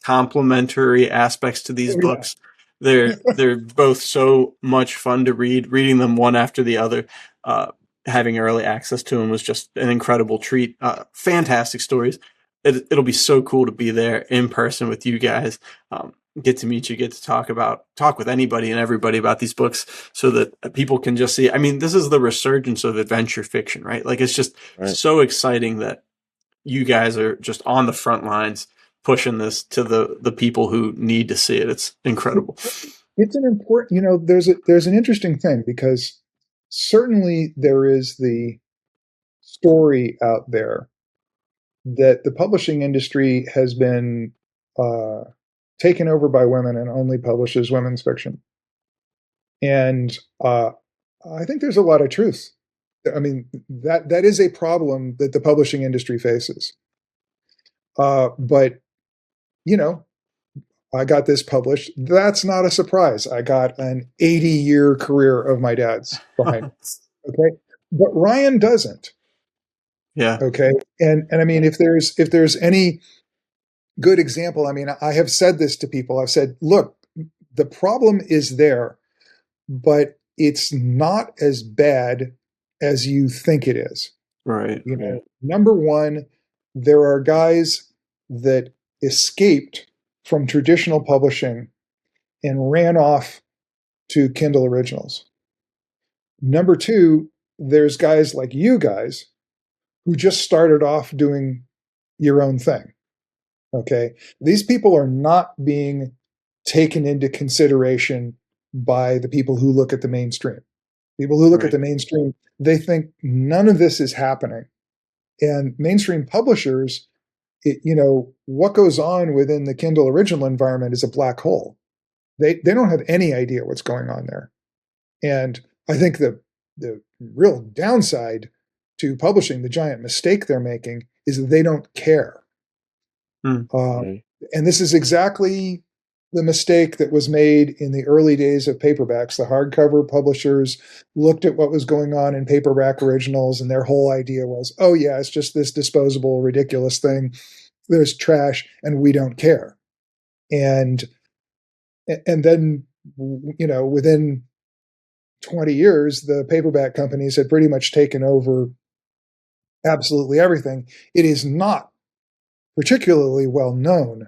B: complementary aspects to these books. They're both so much fun to read. Reading them one after the other, having early access to them was just an incredible treat. Fantastic stories. It'll be so cool to be there in person with you guys. Get to meet you, get to talk with anybody and everybody about these books, so that people can just see. I mean, this is the resurgence of adventure fiction, right? Like, it's just so exciting that you guys are just on the front lines pushing this to the people who need to see it. It's incredible.
A: It's an important, there's an interesting thing, because certainly there is the story out there that the publishing industry has been taken over by women and only publishes women's fiction. And I think there's a lot of truth. I mean, that is a problem that the publishing industry faces. But, I got this published. That's not a surprise. I got an 80-year career of my dad's behind me. Okay. But Ryan doesn't.
B: Yeah.
A: Okay. And I mean, if there's any good example, I mean, I have said this to people. I've said, look, the problem is there, but it's not as bad as you think it is.
B: Right.
A: Number one, there are guys that escaped from traditional publishing and ran off to Kindle Originals. Number two, there's guys like you guys who just started off doing your own thing. Okay. These people are not being taken into consideration by the people who look at the mainstream. People who look at the mainstream, they think none of this is happening. And mainstream publishers, what goes on within the Kindle original environment is a black hole. They don't have any idea what's going on there. And I think the real downside to publishing, the giant mistake they're making, is that they don't care.
C: Right.
A: And this is exactly the mistake that was made in the early days of paperbacks. The hardcover publishers looked at what was going on in paperback originals, and their whole idea was, oh, yeah, it's just this disposable, ridiculous thing. There's trash, and we don't care. And then, within 20 years, the paperback companies had pretty much taken over absolutely everything. It is not particularly well known,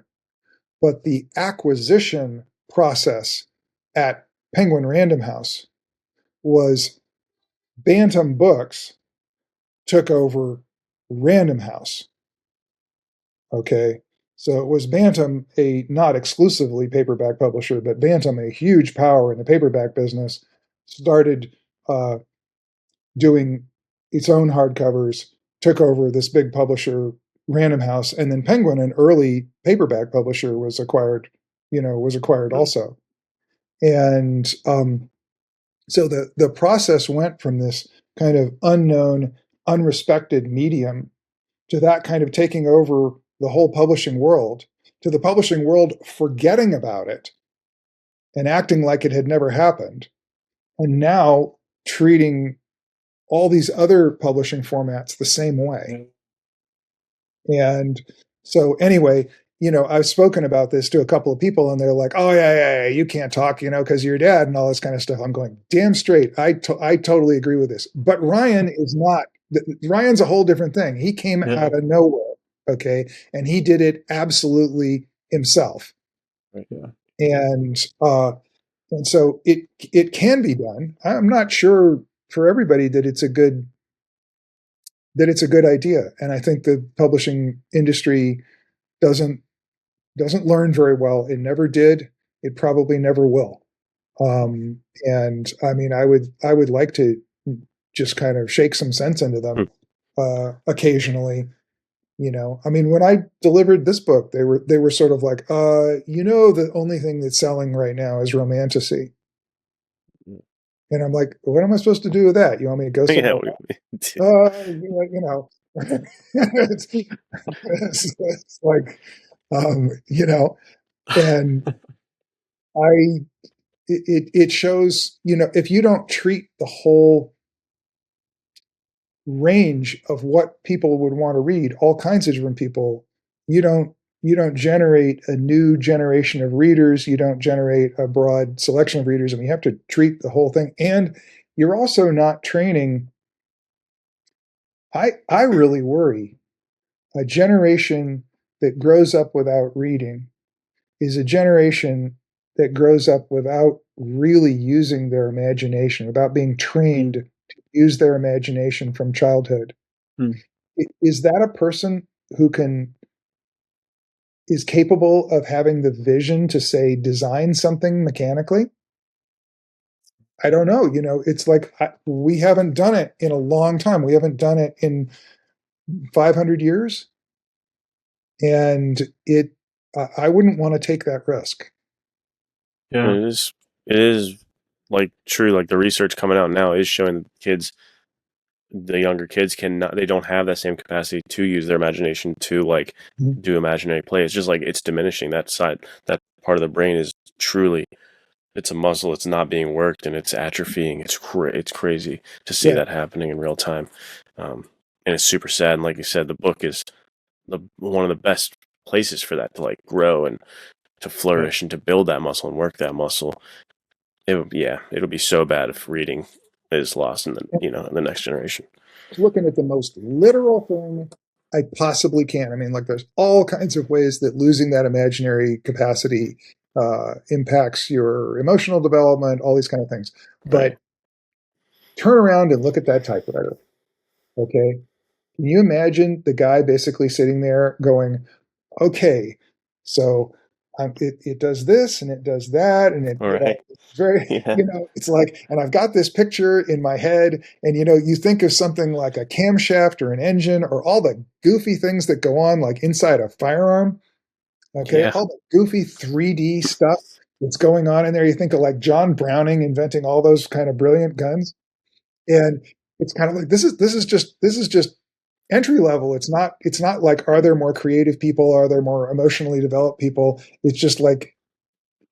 A: but the acquisition process at Penguin Random House was Bantam Books took over Random House. Okay. So it was Bantam, a not exclusively paperback publisher, but Bantam, a huge power in the paperback business, started doing its own hardcovers, took over this big publisher, Random House, and then Penguin, an early paperback publisher, was acquired also. And so the process went from this kind of unknown, unrespected medium to that kind of taking over the whole publishing world, to the publishing world forgetting about it and acting like it had never happened, and now treating all these other publishing formats the same way. And so anyway, I've spoken about this to a couple of people, and they're like, oh, yeah, you can't talk, because you're dad and all this kind of stuff. I'm going, damn straight. I totally agree with this. But Ryan is not. Ryan's a whole different thing. He came out of nowhere, okay? And he did it absolutely himself.
C: Yeah.
A: And so it can be done. I'm not sure for everybody that it's a good idea. And I think the publishing industry doesn't learn very well. It never did. It probably never will. And I mean, I would like to just kind of shake some sense into them occasionally. I mean, when I delivered this book, they were sort of like, the only thing that's selling right now is romantasy. And I'm like, what am I supposed to do with that? You want me to go somewhere? It's like, and it shows, if you don't treat the whole range of what people would want to read, all kinds of different people, you don't generate a new generation of readers. You don't generate a broad selection of readers. I mean, you have to treat the whole thing. And you're also not training. I really worry a generation that grows up without reading is a generation that grows up without really using their imagination, without being trained to use their imagination from childhood. Is that a person who is capable of having the vision to, say, design something mechanically? I don't know. It's like we haven't done it in a long time. We haven't done it in 500 years. And I wouldn't want to take that risk.
C: Yeah. It is like true. Like the research coming out now is showing the younger kids they don't have that same capacity to use their imagination to do imaginary play. It's just like it's diminishing. That part of the brain is truly, it's a muscle. It's not being worked and it's atrophying. It's crazy to see that happening in real time. And it's super sad. And like you said, the book is one of the best places for that to grow and to flourish and to build that muscle and work that muscle. It'll be so bad if reading is lost in the next generation.
A: Looking at the most literal thing I possibly can. I mean, there's all kinds of ways that losing that imaginary capacity impacts your emotional development, all these kind of things. But turn around and look at that typewriter. Okay. Can you imagine the guy basically sitting there going, okay, so it does this and it does that, and it's very, it's like, and I've got this picture in my head, and you think of something like a camshaft or an engine or all the goofy things that go on inside a firearm. Okay, all the goofy 3D stuff that's going on in there. You think of John Browning inventing all those kind of brilliant guns, and it's kind of like this is just entry level. It's not like, are there more creative people? Are there more emotionally developed people? It's just like,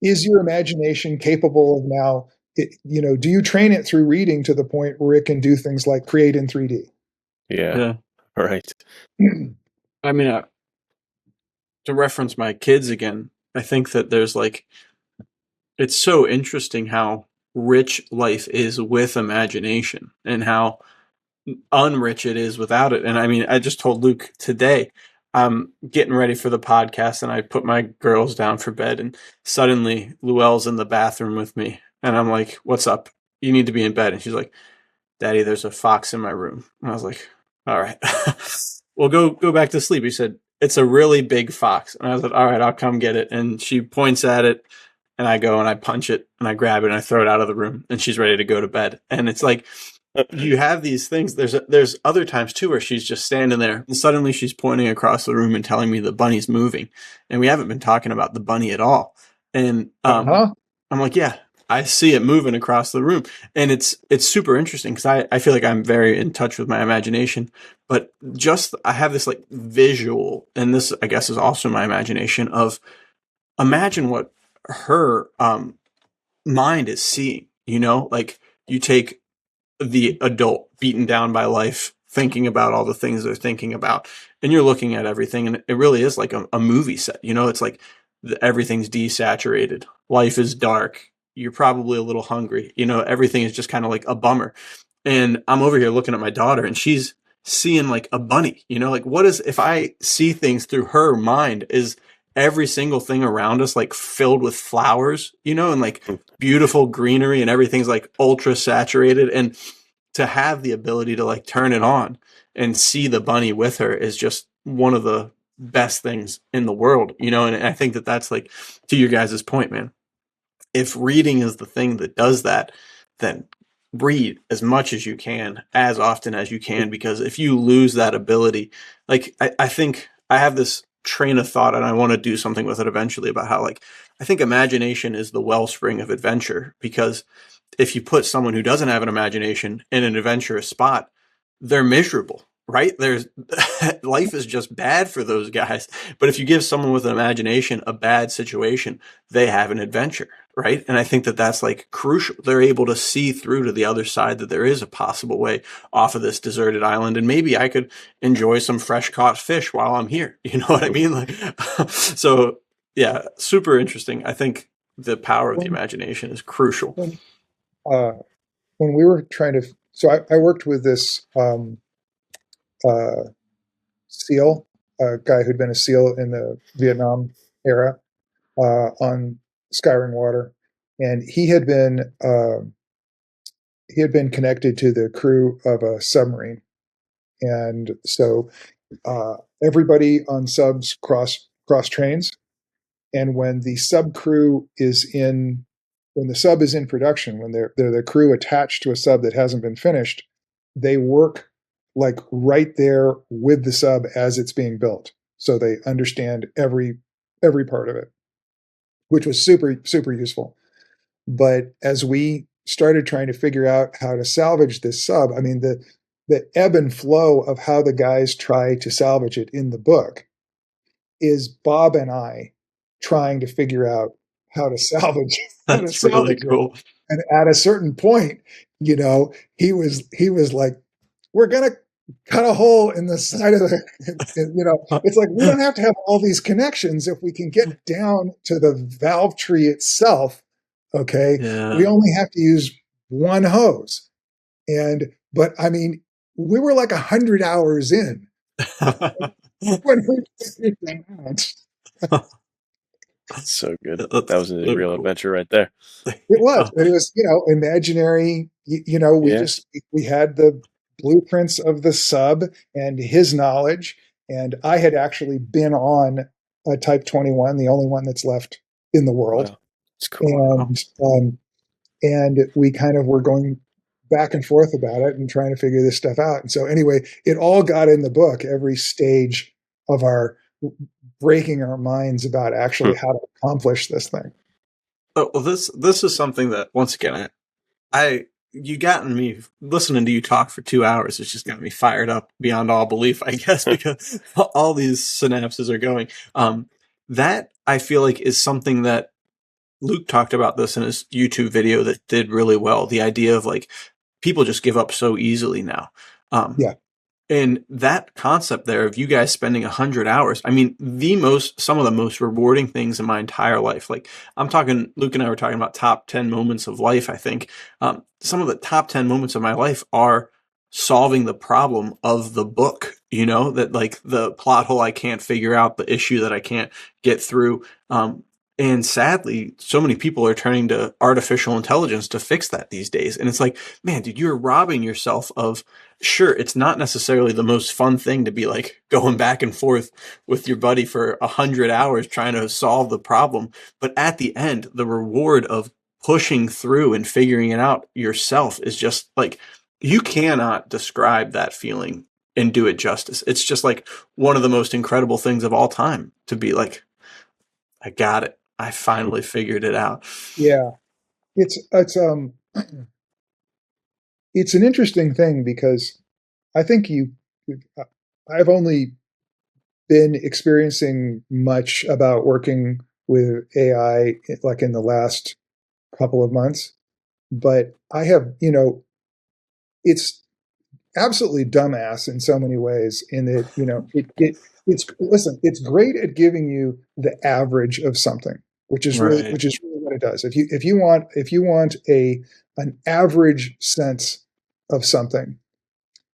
A: is your imagination capable of now? Do you train it through reading to the point where it can do things like create in 3D?
C: Yeah. Right.
B: I mean, to reference my kids again, I think that there's like, it's so interesting how rich life is with imagination and how unrich it is without it. And I mean, I just told Luke today, I'm getting ready for the podcast and I put my girls down for bed and suddenly Luelle's in the bathroom with me. And I'm like, what's up? You need to be in bed. And she's like, Daddy, there's a fox in my room. And I was like, all right, well, go back to sleep. He said, it's a really big fox. And I was like, all right, I'll come get it. And she points at it and I go and I punch it and I grab it and I throw it out of the room and she's ready to go to bed. And it's like, you have these things. There's other times too where she's just standing there and suddenly she's pointing across the room and telling me the bunny's moving. And we haven't been talking about the bunny at all. And I'm like, yeah, I see it moving across the room. And it's super interesting because I feel like I'm very in touch with my imagination. But just I have this like visual, and this I guess is also my imagination of imagine what her mind is seeing, like you take the adult beaten down by life, thinking about all the things they're thinking about, and you're looking at everything, and it really is like a movie set. It's like everything's desaturated, life is dark, you're probably a little hungry, everything is just kind of like a bummer. And I'm over here looking at my daughter and she's seeing like a bunny, like what is, if I see things through her mind, is every single thing around us like filled with flowers, and like beautiful greenery and everything's like ultra saturated. And to have the ability to like turn it on and see the bunny with her is just one of the best things in the world, and I think that that's like, to your guys' point, man, if reading is the thing that does that, then read as much as you can, as often as you can, because if you lose that ability, like I think I have this train of thought and I want to do something with it eventually about how like I think imagination is the wellspring of adventure, because if you put someone who doesn't have an imagination in an adventurous spot, they're miserable, right? There's life is just bad for those guys. But if you give someone with an imagination a bad situation, they have an adventure, right? And I think that that's like crucial. They're able to see through to the other side, that there is a possible way off of this deserted island, and maybe I could enjoy some fresh caught fish while I'm here. You know what I mean? Like, so yeah, super interesting. I think the power of the imagination is crucial.
A: When we were trying to, so I worked with this SEAL, a guy who'd been a SEAL in the Vietnam era, on Skyring Water, and he had been connected to the crew of a submarine, and so everybody on subs cross trains, and when the sub is in production, when they're the crew attached to a sub that hasn't been finished, they work like right there with the sub as it's being built, so they understand every part of it, which was super useful. But as we started trying to figure out how to salvage this sub, I mean, the ebb and flow of how the guys try to salvage it in the book is Bob and I trying to figure out how to salvage.
B: That's really cool.
A: It. And at a certain point, he was like, "We're gonna cut a hole in the side of the," it's like, we don't have to have all these connections if we can get down to the valve tree itself. Okay, we only have to use one hose, but I mean, we were like 100 hours in when we figured that out.
C: That's so good. That was a real adventure right there.
A: It was imaginary. We had the blueprints of the sub and his knowledge, and I had actually been on a Type 21, the only one that's left in the world.
C: Wow. It's cool.
A: And we kind of were going back and forth about it and trying to figure this stuff out. And so anyway, it all got in the book, every stage of our breaking our minds about actually how to accomplish this thing.
B: Oh, well, this is something that, once again, I you gotten me listening to you talk for 2 hours. It's just got me fired up beyond all belief, I guess, because all these synapses are going. That I feel like is something that Luke talked about this in his YouTube video that did really well. The idea of like people just give up so easily now.
A: Yeah.
B: And that concept there of you guys spending 100 hours, I mean, some of the most rewarding things in my entire life. Like I'm talking, Luke and I were talking about top 10 moments of life. I think some of the top 10 moments of my life are solving the problem of the book, that like the plot hole I can't figure out, the issue that I can't get through. And sadly, so many people are turning to artificial intelligence to fix that these days. And it's like, man, dude, you're robbing yourself of, sure, it's not necessarily the most fun thing to be like going back and forth with your buddy for 100 hours trying to solve the problem. But at the end, the reward of pushing through and figuring it out yourself is just like, you cannot describe that feeling and do it justice. It's just like one of the most incredible things of all time to be like, I got it. I finally figured it out.
A: Yeah. It's an interesting thing because I think I've only been experiencing much about working with AI like in the last couple of months, but I have, it's absolutely dumbass in so many ways in that, it's great at giving you the average of something, which is really what it does. If you want an average sense of something,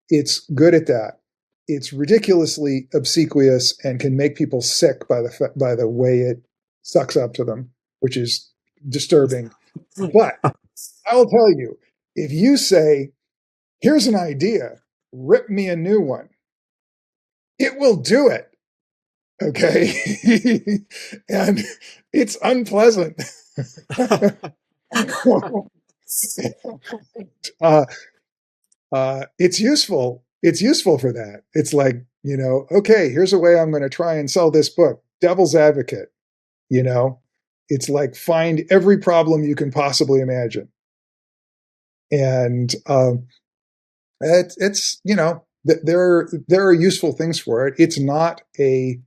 A: it's good at that. It's ridiculously obsequious and can make people sick by the way it sucks up to them, which is disturbing. But I'll tell you, if you say, here's an idea, rip me a new one, it will do it. Okay. And it's unpleasant. It's useful. It's useful for that. It's like, okay, here's a way I'm going to try and sell this book. Devil's advocate, it's like find every problem you can possibly imagine. And it's there are useful things for it. It's not a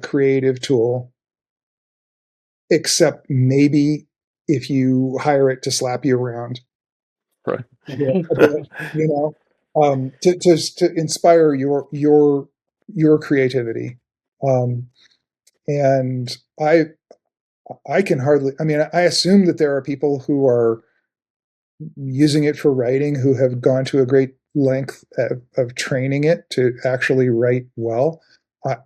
A: creative tool, except maybe if you hire it to slap you around,
C: right?
A: To inspire your creativity. And I can hardly. I mean, I assume that there are people who are using it for writing who have gone to a great length of training it to actually write well.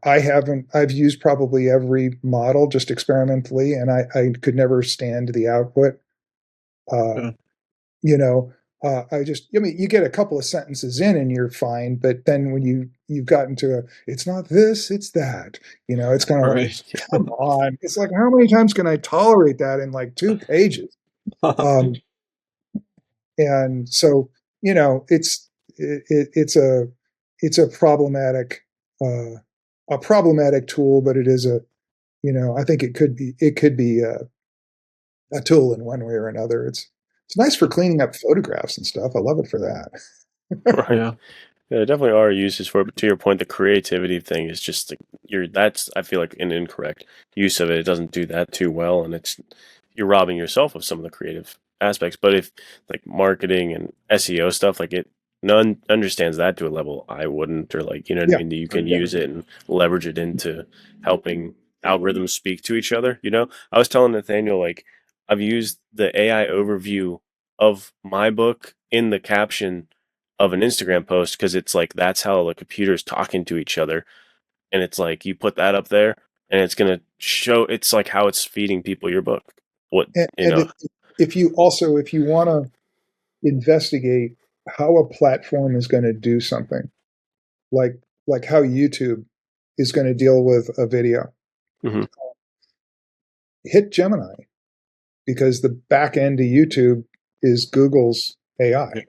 A: I haven't. I've used probably every model just experimentally, and I could never stand the output. You get a couple of sentences in and you're fine, but then when you've gotten to it's not this, it's that. It's kind of like, come on. It's like, how many times can I tolerate that in like 2 pages? And so it's a problematic tool, but it is I think it could be a tool in one way or another. It's nice for cleaning up photographs and stuff. I love it for that.
C: Right. Yeah, there definitely are uses for it. But to your point, the creativity thing is just that's I feel like an incorrect use of it. It doesn't do that too well, and you're robbing yourself of some of the creative aspects. But if like marketing and SEO stuff, like none understands that to a level I wouldn't, or like, what I mean? You can use it and leverage it into helping algorithms speak to each other. I was telling Nathaniel, like, I've used the AI overview of my book in the caption of an Instagram post because it's like that's how the computer's talking to each other. And it's like you put that up there and it's going to show, it's like how it's feeding people your book.
A: If you want to investigate how a platform is going to do something, like how YouTube is going to deal with a video, hit Gemini, because the back end of YouTube is Google's AI.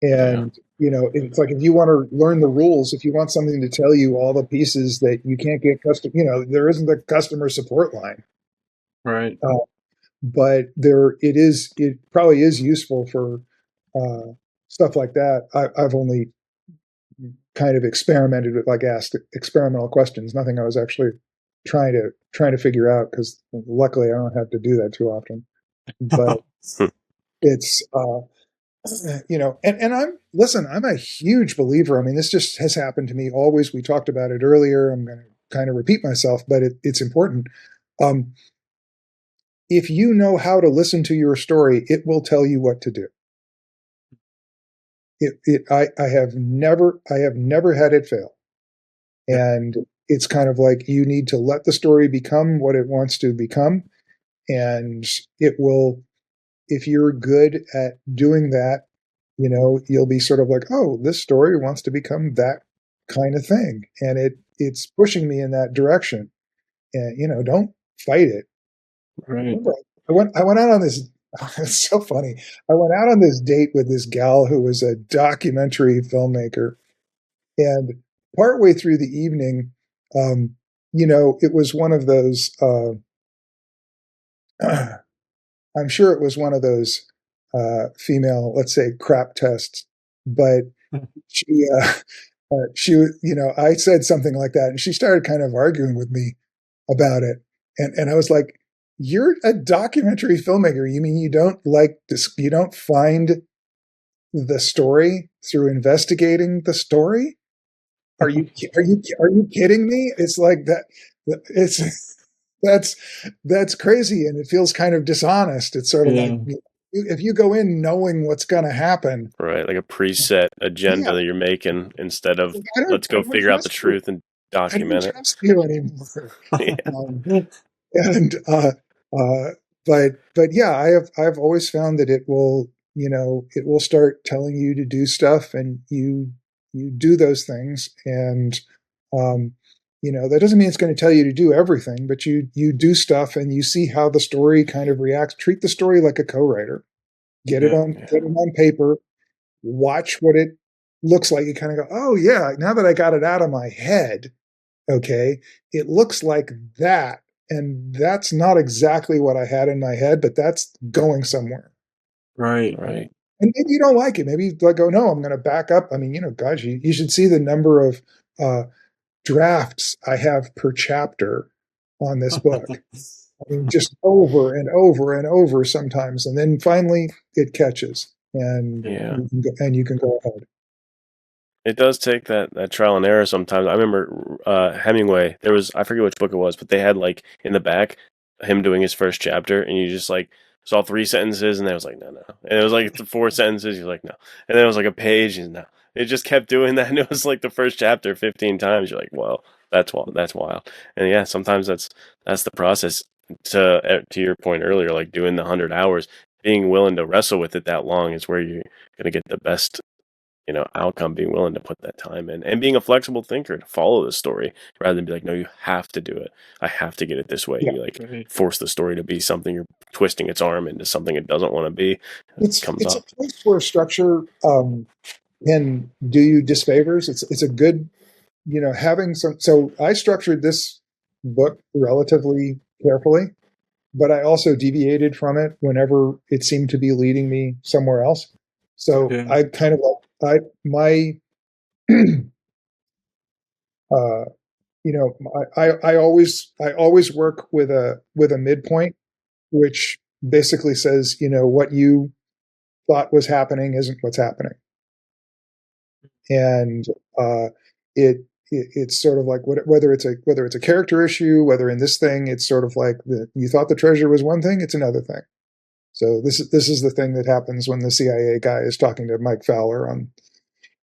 A: And, it's like if you want to learn the rules, if you want something to tell you all the pieces that you can't get there isn't a customer support line.
B: Right.
A: but it probably is useful for stuff like that. I've only kind of experimented with, like, asked experimental questions, nothing I was actually trying to figure out, because luckily I don't have to do that too often. But it's and I'm a huge believer. I mean, this just has happened to me always. We talked about it earlier. I'm going to kind of repeat myself, but it's important. Um, if you know how to listen to your story, it will tell you what to do. I have never had it fail. And it's kind of like, you need to let the story become what it wants to become. And it will, if you're good at doing that, you'll be sort of like, oh, this story wants to become that kind of thing. And it's pushing me in that direction. And, don't fight it.
B: Right.
A: I went out on this, it's so funny. I went out on this date with this gal who was a documentary filmmaker. And partway through the evening, it was one of those, I'm sure it was one of those female, let's say, crap tests. But she, I said something like that, and she started kind of arguing with me about it. And I was like, you're a documentary filmmaker. You mean you don't like this? You don't find the story through investigating the story? Are you kidding me? It's like that. It's that's crazy, and it feels kind of dishonest. It's sort of like, if you go in knowing what's going to happen,
C: right? Like a preset agenda that you're making instead of let's go figure out the truth and document it.
A: I don't trust you anymore.
C: Yeah.
A: And but yeah, I've always found that it will start telling you to do stuff, and you do those things. And that doesn't mean it's going to tell you to do everything, but you do stuff, and you see how the story kind of reacts. Treat the story like a co-writer. Get it on paper. Watch what it looks like. You kind of go, oh yeah, now that I got it out of my head, okay, it looks like that. And that's not exactly what I had in my head, but that's going somewhere.
B: Right.
A: And maybe you don't like it. Maybe you go, no, I'm going to back up. I mean, gosh, you should see the number of drafts I have per chapter on this book. I mean, just over and over and over sometimes. And then finally it catches, and you can go ahead.
C: It does take that trial and error sometimes. I remember Hemingway, I forget which book it was, but they had like in the back him doing his first chapter, and you just like saw 3 sentences, and then it was like, no. And it was like 4 sentences, you're like, no. And then it was like a page, and no. It just kept doing that, and it was like the first chapter 15 times. You're like, well, that's wild. And yeah, sometimes that's the process. To your point earlier, like doing the 100 hours, being willing to wrestle with it that long is where you're going to get the best outcome, being willing to put that time in and being a flexible thinker to follow the story rather than be like, no, you have to do it. I have to get it this way. You force the story to be something, you're twisting its arm into something it doesn't want to be.
A: It's a place where structure can do you disfavors. It's a good, having some. So I structured this book relatively carefully, but I also deviated from it whenever it seemed to be leading me somewhere else. So I kind of I always work with a midpoint, which basically says, what you thought was happening isn't what's happening. And it's sort of like, whether it's a character issue, whether in this thing it's sort of like you thought the treasure was one thing, it's another thing. So this is the thing that happens when the CIA guy is talking to Mike Fowler on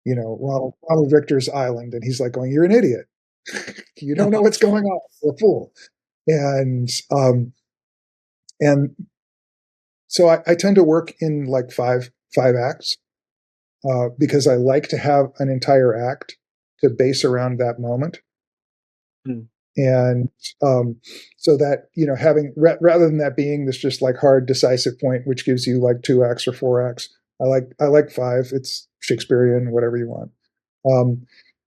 A: Ronald Richter's island, and he's like going, "You're an idiot. You don't know what's going on. You're a fool." And so I tend to work in like five acts because I like to have an entire act to base around that moment. And so that having rather than that being this just like hard decisive point which gives you like 2 acts or 4 acts, I like 5. It's Shakespearean, whatever you want.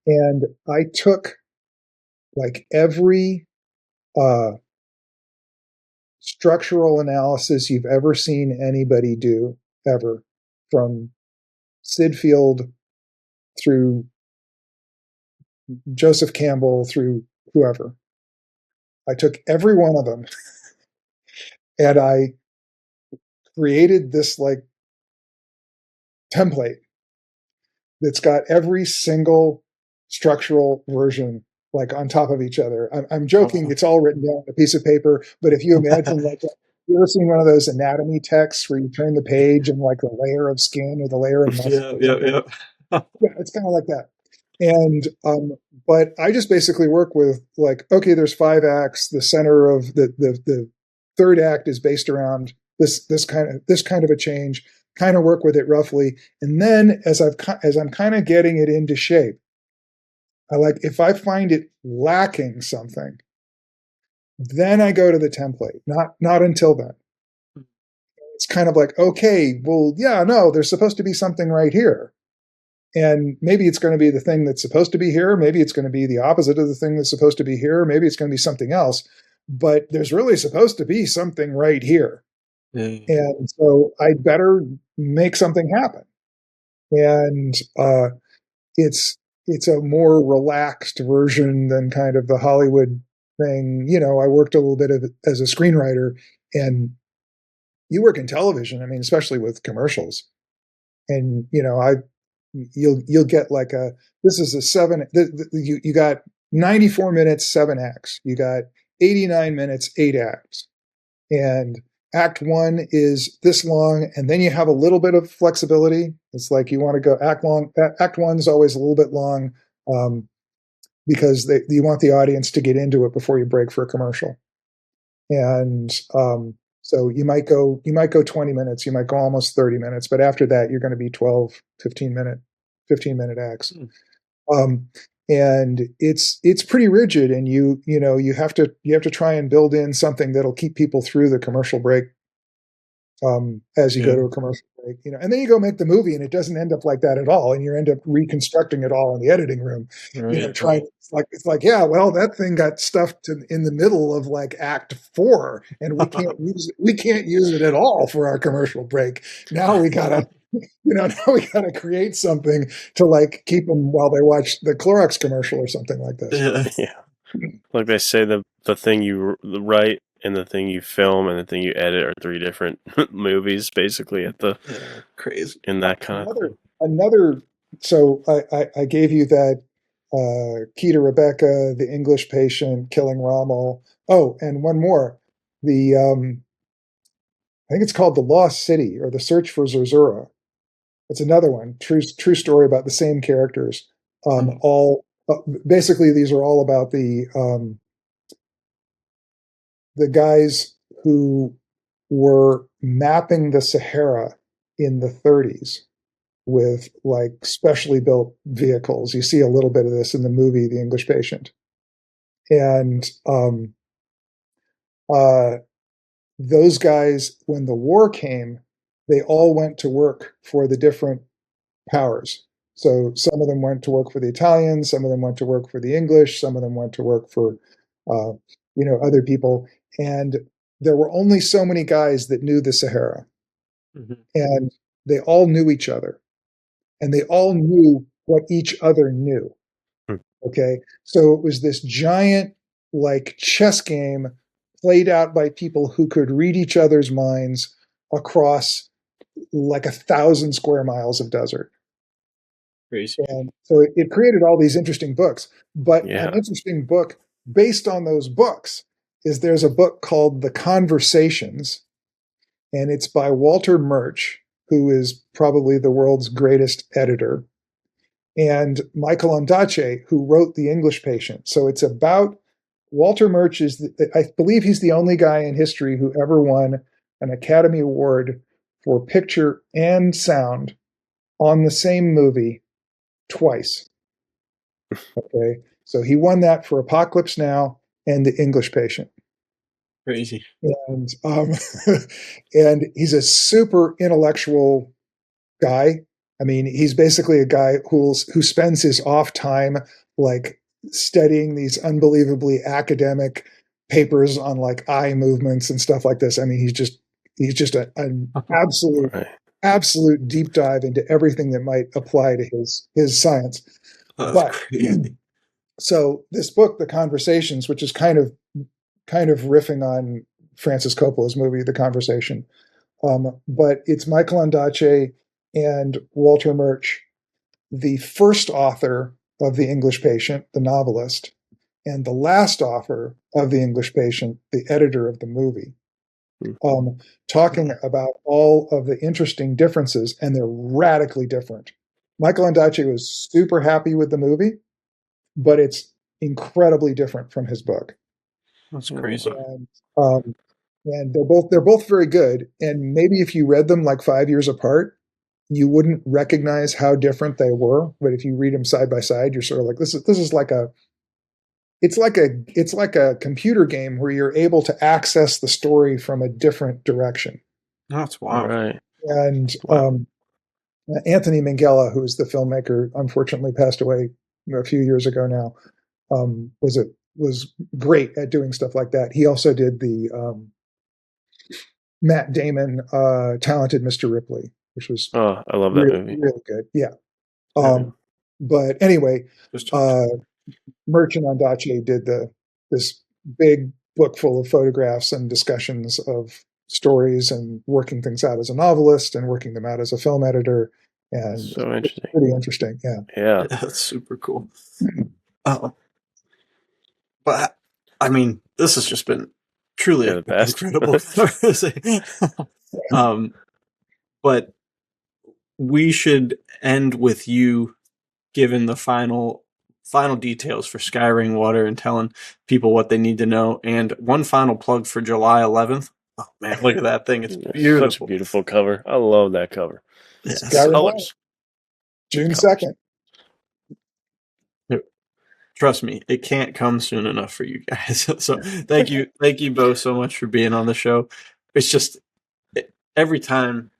A: And I took like every structural analysis you've ever seen anybody do, ever, from Sid Field through Joseph Campbell through whoever. I took every one of them and I created this like template that's got every single structural version like on top of each other. I'm joking. It's all written down on a piece of paper. But if you imagine like, you ever seen one of those anatomy texts where you turn the page and like a layer of skin or the layer of muscle?
B: Yeah.
A: Yeah, it's kind of like that. And but I just basically work with like, okay, there's 5 acts. The center of the third act is based around this kind of a change. Kind of work with it roughly, and then as I'm kind of getting it into shape, I like if I find it lacking something, then I go to the template. Not until then. It's kind of like, okay, well, yeah, no, there's supposed to be something right here. And maybe it's going to be the thing that's supposed to be here. Maybe it's going to be the opposite of the thing that's supposed to be here. Maybe it's going to be something else. But there's really supposed to be something right here.
B: Yeah.
A: And so I'd better make something happen. And it's a more relaxed version than kind of the Hollywood thing. You know, I worked a little bit as a screenwriter, and you work in television. I mean, especially with commercials. And you know, you'll get like this is a 7. You got 94 minutes, 7 acts. You got 89 minutes, 8 acts, and Act 1 is this long, and then you have a little bit of flexibility. It's like you want to go Act 1 is always a little bit long because you want the audience to get into it before you break for a commercial. And so you might go 20 minutes, you might go almost 30 minutes, but after that you're going to be 12, 15 minute acts. And it's pretty rigid, and you have to try and build in something that'll keep people through the commercial break as you go to a commercial break, and then you go make the movie and it doesn't end up like that at all, and you end up reconstructing it all in the editing room, trying. It's like, yeah, well, that thing got stuffed in the middle of like Act 4, and we can't use it at all for our commercial break. Now we gotta create something to like keep them while they watch the Clorox commercial or something like this.
C: Yeah. Like they say, the thing you write and the thing you film and the thing you edit are 3 different movies, basically.
B: Crazy
C: in that kind of thing.
A: Another. So I gave you that Key to Rebecca, The English Patient, Killing Rommel. Oh, and one more. The I think it's called The Lost City or The Search for Zerzura. It's another one. True story about the same characters. All basically these are all about the guys who were mapping the Sahara in the 30s with like specially built vehicles. You see a little bit of this in the movie The English Patient. And those guys, when the war came, they all went to work for the different powers. So some of them went to work for the Italians, some of them went to work for the English, some of them went to work for other people. And there were only so many guys that knew the Sahara. Mm-hmm. And they all knew each other. And they all knew what each other knew. Okay. So it was this giant like chess game played out by people who could read each other's minds across like 1,000 square miles of desert.
B: Crazy.
A: And so it created all these interesting books. But an interesting book based on those books is there's a book called The Conversations, and it's by Walter Murch, who is probably the world's greatest editor, and Michael Ondaatje, who wrote The English Patient. So it's about Walter Murch I believe he's the only guy in history who ever won an Academy Award for picture and sound on the same movie twice. Okay. So he won that for Apocalypse Now and The English Patient.
B: Crazy.
A: And and he's a super intellectual guy. I mean, he's basically a guy who spends his off time like studying these unbelievably academic papers on like eye movements and stuff like this. I mean, he's just an absolute deep dive into everything that might apply to his science.
B: That's crazy.
A: So this book, The Conversations, which is kind of riffing on Francis Coppola's movie, The Conversation, but it's Michael Ondaatje and Walter Murch, the first author of The English Patient, the novelist, and the last author of The English Patient, the editor of the movie, talking about all of the interesting differences, and they're radically different. Michael Ondaatje was super happy with the movie, but it's incredibly different from his book.
B: That's crazy.
A: And they're both very good. And maybe if you read them like 5 years apart, you wouldn't recognize how different they were. But if you read them side by side, you're sort of like, this is like it's like a computer game where you're able to access the story from a different direction.
B: That's wild.
C: Right.
A: And Anthony Minghella, who's the filmmaker, unfortunately passed away a few years ago now, was great at doing stuff like that. He also did the Matt Damon Talented Mr. Ripley, which was
C: I love that movie.
A: Really good. Yeah. But anyway, Murch and Ondaatje did this big book full of photographs and discussions of stories and working things out as a novelist and working them out as a film editor. And
C: so interesting.
A: Pretty interesting. Yeah.
C: Yeah.
B: That's super cool. But I mean, this has just been truly
C: the best.
B: Incredible. But we should end with you giving the final details for Skyring Water and telling people what they need to know. And one final plug for July 11th. Oh man, look at that thing. It's beautiful.
C: Such a beautiful cover. I love that cover.
B: Yeah.
C: Colors.
A: June 2nd.
B: Trust me, it can't come soon enough for you guys. So thank you, Beau, so much for being on the show. It's just every time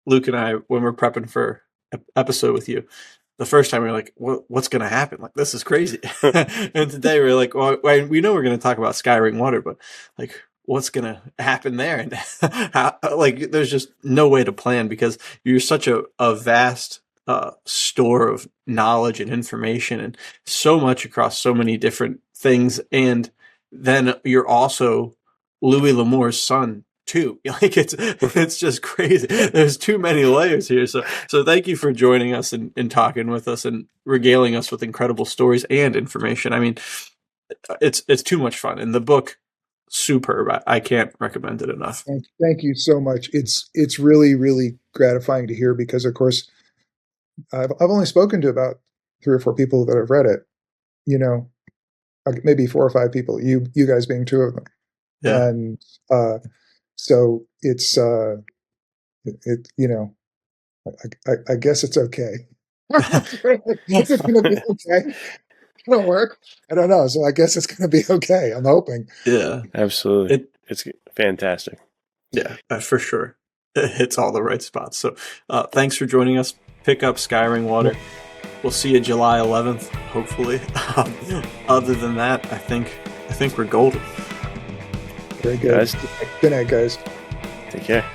B: Luke and I, when we're prepping for an episode with you, the first time we were like, what's going to happen? Like, this is crazy. And today we're like, well, we know we're going to talk about Skyring Water, but like, what's going to happen there? And how, like, there's just no way to plan because you're such a vast store of knowledge and information and so much across so many different things. And then you're also Louis L'Amour's son too. Like it's just crazy. There's too many layers here. So thank you for joining us and talking with us and regaling us with incredible stories and information. I mean, it's too much fun. And the book, superb. I can't recommend it enough.
A: Thank you so much. It's really, really gratifying to hear because of course I've only spoken to about 3 or 4 people that have read it, you know, maybe 4 or 5 people, you guys being 2 of them.
B: Yeah.
A: And so it's you know, I guess it's okay. Is it going to be okay? It'll work. I don't know. So I guess it's going to be okay. I'm hoping.
B: Yeah,
C: absolutely. It's fantastic.
B: Yeah, for sure. It hits all the right spots. So thanks for joining us. Pick up Skyring Water. We'll see you July 11th, hopefully. Other than that, I think we're golden.
A: Very good.
C: Guys.
A: Good night, guys.
C: Take care.